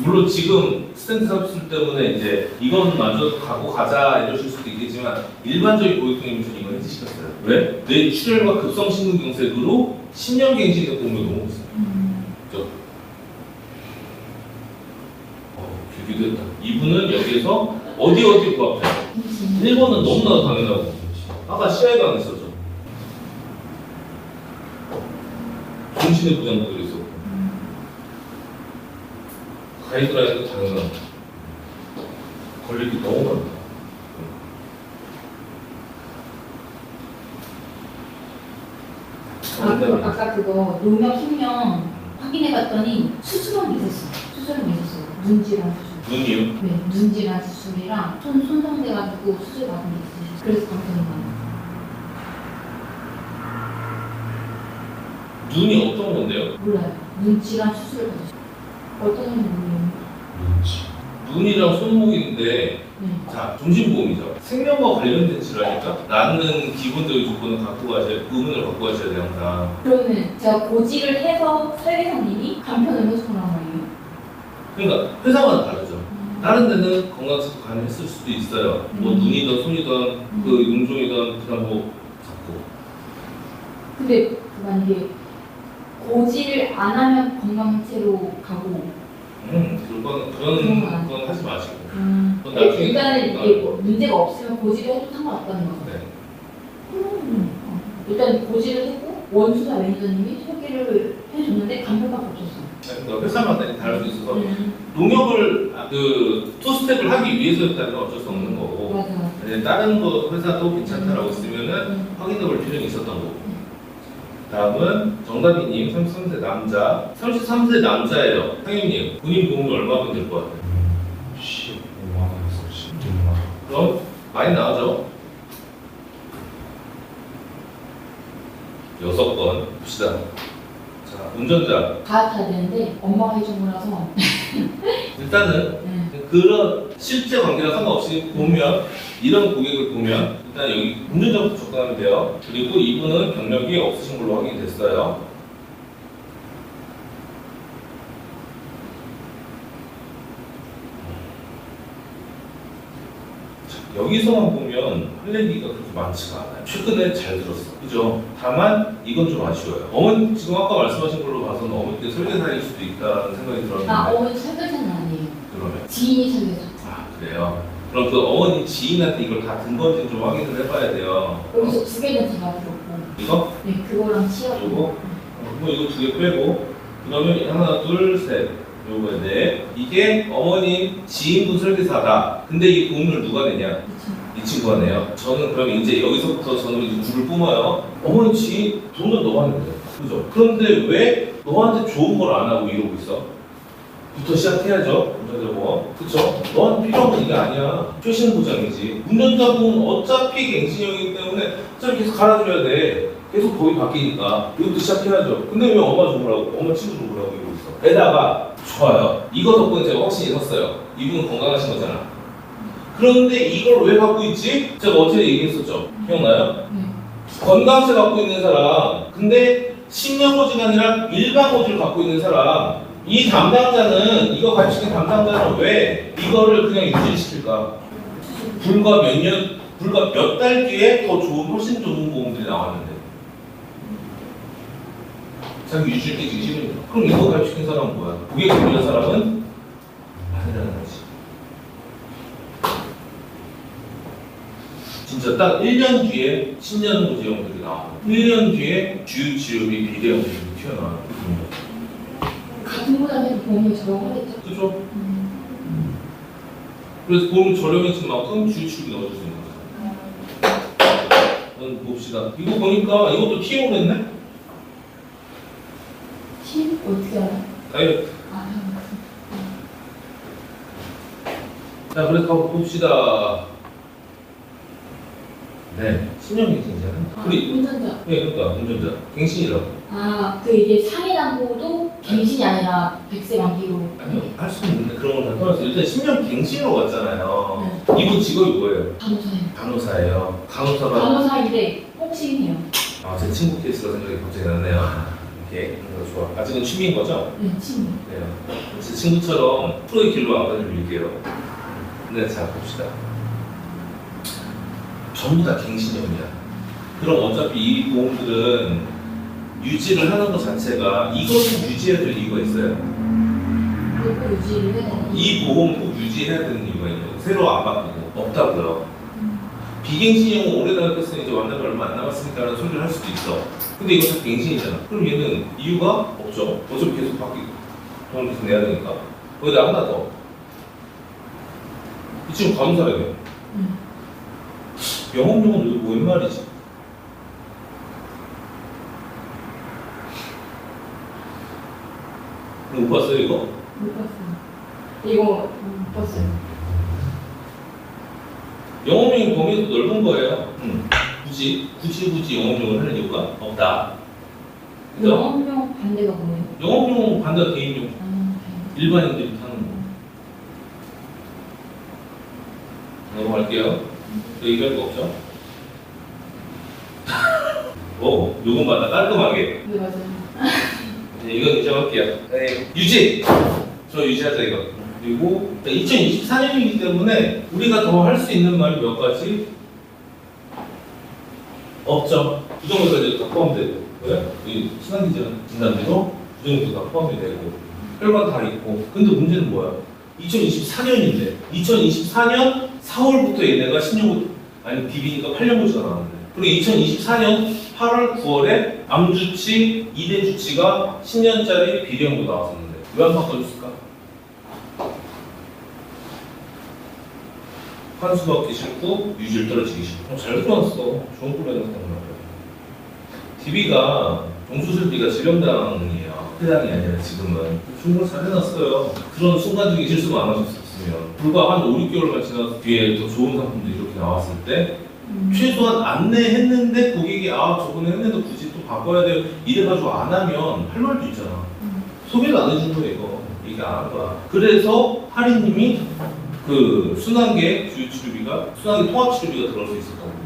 S1: 물론 지금 스탠드 서비스 때문에 이제 이건 마저 갖고 가자 이러실 수도 있겠지만 일반적인 고객님은 전 이거 해주시겠어요. 왜? 뇌 출혈과 급성심근경색으로 10년 갱신의 보험료 너무 비싸요. 그죠? 길기도 했다. 이분은 여기에서 어디 부합해요? 1번은 너무나도 당연하고 아까 시야에도 안 했었죠. 정신의 부장도 있었고 가이드라인도 당연하고 걸릴 게 너무 많다.
S3: 아까 그거 농협 생명 확인해봤더니 수술은 있었어. 눈질환 수술.
S1: 눈이요?
S3: 네, 눈질환 수술이랑 손 손상돼가지고 수술 받은 게 있으셔서 그래서 당첨이 많아요.
S1: 눈이 어떤 건데요?
S3: 몰라요. 눈질환 수술을 받으셨어요. 어떤 건지 모르겠는데.
S1: 눈이랑 손목인데
S3: 네.
S1: 자 종신보험이죠. 생명과 관련된 질환이니까 나는 기본적인 조건을 갖고 가셔야 의문을 갖고 가셔야 돼요 항상.
S3: 그러면 제가 고지를 해서 설계사님이 간편을 해주거나 말이에요.
S1: 그러니까 회사마다 다르죠. 다른 데는 건강체크 가능했을 수도 있어요. 뭐 눈이든 손이든 그 용종이든 그냥 뭐 잡고.
S3: 근데 만약에 고지를 안 하면 건강체로 가고
S1: 그건 하지 마시고. 그건
S3: 근데
S1: 나중에
S3: 일단은
S1: 나을
S3: 이게
S1: 거.
S3: 문제가 없으면 고지를 해도 상관없다는 거죠.
S1: 네.
S3: 일단 고지를 했고 원수사 매니저님이 소개를 해줬는데 간편밖에 없었어요.
S1: 그러니까 회사마다 다를 수 있어서 농협을 그 투스텝을 하기 위해서였다면 어쩔 수 없는 거고.
S3: 맞아요.
S1: 다른 거 회사도 괜찮다라고 했으면은 확인해 볼 필요는 있었던 거고. 다음은 정답이님 33세 남자. 33세 남자예요. 상현님 본인 보험이 얼마면 될 것 같아요?
S2: 15만 원에서 16만 원.
S1: 그럼 많이 나가죠? 6건 봅시다. 자, 운전자.
S3: 갈아타야 되는데 엄마가 해준 거라서
S1: 일단은
S3: 네.
S1: 그런 실제 관계랑 상관없이 보면 이런 고객을 보면 일단 여기 운전자부터 접근하면 돼요. 그리고 이분은 경력이 없으신 걸로 확인이 됐어요. 여기서만 보면 할 얘기가 그렇게 많지가 않아요. 최근에 잘 들었어. 그죠? 다만 이건 좀 아쉬워요. 어머니 지금 아까 말씀하신 걸로 봐서는 어머니께 설계사일 수도 있다는 생각이 들었는데
S3: 아 어머니 설계사는 아니에요.
S1: 그러면
S3: 지인이 설계사.
S1: 아 그래요? 그럼 그 어머니 지인한테 이걸 다 든 건지 좀 확인을 해봐야 돼요.
S3: 여기서 두 개는 제가 들었고
S1: 이거?
S3: 네 그거랑 치약.
S1: 요거? 뭐 이거 두 개 빼고 그러면 하나 둘셋 요거 네 이게 어머니 지인분 설계사다. 근데 이 돈을 누가 내냐?
S3: 그쵸.
S1: 이 친구가 내요. 저는 그럼 이제 여기서부터 저는 이제 줄을 뿜어요. 어머니 지인 돈은 너가 내야 돼. 그죠? 그런데 왜 너한테 좋은 걸 안 하고 이러고 있어? 부터 시작해야죠. 운전자보험. 그쵸? 너한테 필요한 건 이게 아니야. 최신 보장이지. 운전자보험은 어차피 갱신형이기 때문에 어차피 계속 갈아줘야 돼. 계속 법이 바뀌니까. 이것도 시작해야죠. 근데 왜 엄마 좀 보라고, 엄마 친구 좀 보라고 이러고 있어. 게다가, 좋아요. 이거 덕분에 제가 확신이 섰어요. 이분은 건강하신 거잖아. 그런데 이걸 왜 갖고 있지? 제가 어제 얘기했었죠. 기억나요?
S3: 네.
S1: 건강세 갖고 있는 사람, 근데 신용보증이 아니라 일반보증을 갖고 있는 사람, 이 담당자는, 이거 가입시킨 담당자는 왜 이거를 그냥 유지시킬까? 불과 몇 달 뒤에 더 좋은, 훨씬 좋은 보험들이 나왔는데. 자기 유지시키기 싫으니까. 그럼 이거 가입시킨 사람은 뭐야? 고객 관리한 사람은 아니라는 거지. 진짜 딱 1년 뒤에 신년보증형들이 나와. 1년 뒤에 주유치료비 비대형들이 튀어나와.
S3: 같은 보장해도 보험이 적용하겠죠.
S1: 그죠? 그래서 보험 저렴해진 만큼 주유치료비 넣어줄 수 있는 거죠. 한번 봅시다. 이거 보니까 이것도 TO로 했네?
S3: 팀 어떻게 알아?
S1: 다이어트.
S3: 아
S1: 자, 그래서 한번 봅시다. 네, 신용갱신이잖아. 우리,
S3: 운전자.
S1: 네, 그러니까 운전자. 갱신이라고.
S3: 그 이게 상해담보도 갱신이 아니라 100세 만기로.
S1: 아니요, 할 수는 있는데 그런 걸 다 떠나서 일단 10년 갱신으로 갔잖아요.
S3: 네.
S1: 이분 직업이 뭐예요?
S3: 간호사예요.
S1: 간호사예요. 간호사가
S3: 간호사인데 복싱해요.
S1: 아, 제 친구 케이스가 생각이 갑자기 나네요. 오케이, 그래서 좋아. 아직은 취미인 거죠?
S3: 네, 친구.
S1: 그래요. 제 친구처럼 프로의 길로 안 가서 밀게요. 네, 자 봅시다. 전부 다 갱신형이야. 그럼 어차피 이 보험들은 유지를 하는 것 자체가 이것을 유지해야 될 이유가 있어요.
S3: 그리고 유지를 해야 되는.
S1: 이 보험 꼭 유지해야 되는 이유가 있냐고. 새로 안 바꾸고 없다고요. 비갱신형은 오래 나갔으니 이제 완납이 얼마 안 남았으니까라는 소리를 할 수도 있어. 근데 이거 다 갱신이잖아. 그럼 얘는 이유가 없죠. 어차피 계속 바뀌고 돈을 계속 내야 되니까. 거기다 하나 더. 이 친구 간호사래요. 영업용은 여기 웬 말이지? 못 봤어요 이거?
S3: 못 봤어요. 이거 못 봤어요.
S1: 영업용이 범위가 더 넓은 거예요. 굳이 영업용을 하는 이유가 없다. 그죠?
S3: 영업용 반대가 뭐예요?
S1: 영업용 반대가 개인용.
S3: 네.
S1: 일반인들이 타는 거. 넘어갈게요. 얘기할 거 없죠? 요건 맞다. 깔끔하게.
S3: 네 맞아요.
S1: 네, 이건 인정할게요. 네, 유지! 저 유지하자 이거. 그리고 2024년이기 때문에 우리가 더 할 수 있는 말이 몇 가지 없죠. 부정부까지 다 포함되고 왜? 이 순환기전 진단비도 부정부도 다 포함이 되고 혈관 다 있고. 근데 문제는 뭐야? 2024년인데 2024년 4월부터 얘네가 DB니까 8년 고치가 나왔는데 그리고 2024년 8월 9월에 암주치 2대 주치가 10년짜리 비대형도 나왔었는데 왜 안 바꿔줬을까? 환수 받기 싫고 유지를 떨어지기 싫고 잘 풀어놨어. 좋은 꼴로 해놨던 거야. DB가 공수술비가 질병당이에요. 해당이 아니라 지금은 충분히 잘 해놨어요. 그런 순간적인 실수가 안 하셨었으면 불과 한 5, 6개월만 지나서 뒤에 더 좋은 상품들이 이렇게 나왔을 때 최소한 안내했는데 고객이 아 저번에 했는데 굳이 또 바꿔야 돼요 이래가지고 안 하면 할 말도 있잖아. 소개를 안 해준 거예요 이거. 이게 안 한 거야. 그래서 할인님이 그 순환계 주요 치료비가 순환계 통합 치료비가 들어갈 수 있었던 거예요.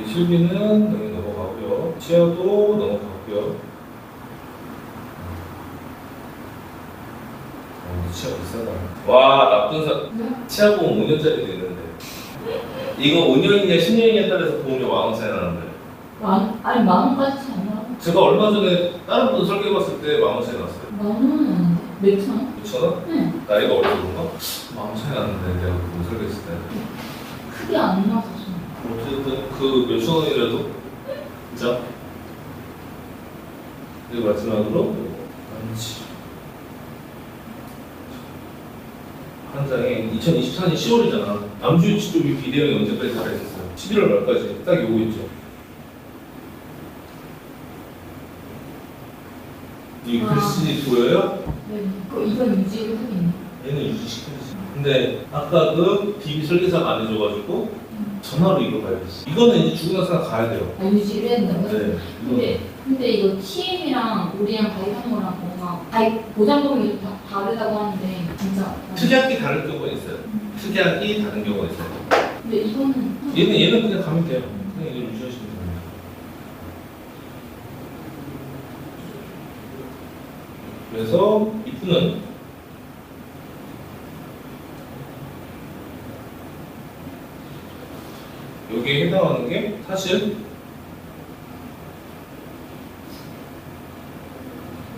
S1: 실비는 여기 넘어가고요. 치아도 넘어가고요. 치아 비싸다. 와 나쁜 치아 보험 5년짜리도 있는데 이거 5년이냐 10년이냐에 따라서 보험이 만원 차이 나는데
S3: 아니 10,000원까지 차이 안 나.
S1: 제가 얼마 전에 다른 분 설계해봤을 때 만원 차이 났어요.
S3: 10,000원은 아닌데 몇천 원?
S1: 6,000원?
S3: 응.
S1: 나이가 어려서 그런가? 만원 차이 났는데 내가 그분 설계했을 때
S3: 크게 안 나서 좀.
S1: 어쨌든 그 몇천 원이라도 진짜 그리고 마지막으로 안치 한 장에 2024년 10월이잖아. 남주 치료비 비대응이 언제까지 살아있었어요? 11월 말까지 딱 요거 있죠. 이 글씨 보여요?
S3: 네. 이건 유지를 하겠네.
S1: 얘는 유지시켜야지. 근데 아까 그 DB 설계사가 안 해줘가지고 전화로 이거 가야겠어. 이거는 이제 죽은 회사 가야 돼요.
S3: 아 유지를 해야 된다고요?
S1: 네.
S3: 근데 이거 TM이랑 우리랑 가입한 거랑 뭔가 가입 보장금이 다 다르다고 하는데 진짜.
S1: 특약이 다른 경우가 있어요. 특약이 다른 경우가 있어요.
S3: 근데 이거는
S1: 얘는 그냥 가면 돼요. 그냥 이걸 유지하시면 됩니다. 그래서 이분은 여기에 해당하는 게 사실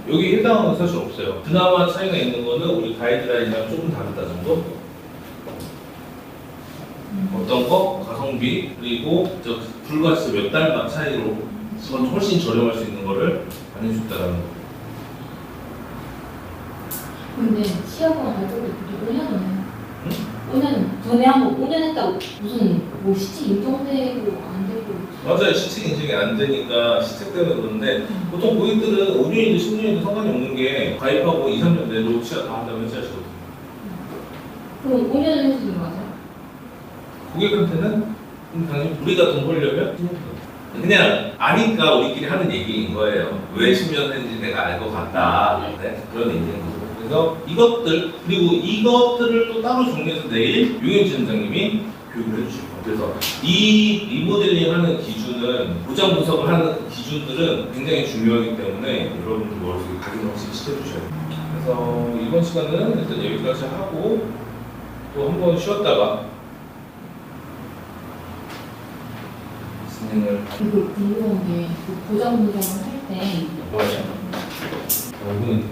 S1: 여기 해당하는 건 사실 없어요. 그나마 차이가 있는 거는 우리 가이드라인이랑 조금 다르다 정도? 어떤 거? 가성비 그리고 저 불과 진짜 몇 달만 차이로 훨씬 저렴할 수 있는 거를 안 해줬다라는 거.
S3: 근데 치아가 발톱이 5년 전에 5년 전에 한 거 5년 했다고 무슨 뭐 시치 인정되고 안 되고
S1: 맞아요. 시책 인증이 안 되니까 시책 때문에 그러는데 보통 고객들은 5년이든 10년이든 상관이 없는 게 가입하고 2, 3년 내로 치아 다 한다면 해지하시거든요.
S3: 그럼 5년 해주는 거 맞아요?
S1: 고객한테는 당연히 우리가 돈 벌려면 그냥 아니까 우리끼리 하는 얘기인 거예요. 왜 10년 했는지 내가 알 것 같다. 네? 그런 얘기인 거죠. 그래서 이것들 그리고 이것들을 또 따로 정리해서 내일 유현진 원장님이 교육을 해주실 거예요. 그래서 이 리모델링 하는 기준은 보장 분석을 하는 그 기준들은 굉장히 중요하기 때문에 여러분들 머릿속에 각인없이 시켜주셔야 돼요. 그래서 이번 시간은 일단 여기까지 하고 또 한 번 쉬었다가 진행을
S3: 그리고 궁금한 게그 보장 분석을 할때
S1: 뭐하냐? 이거는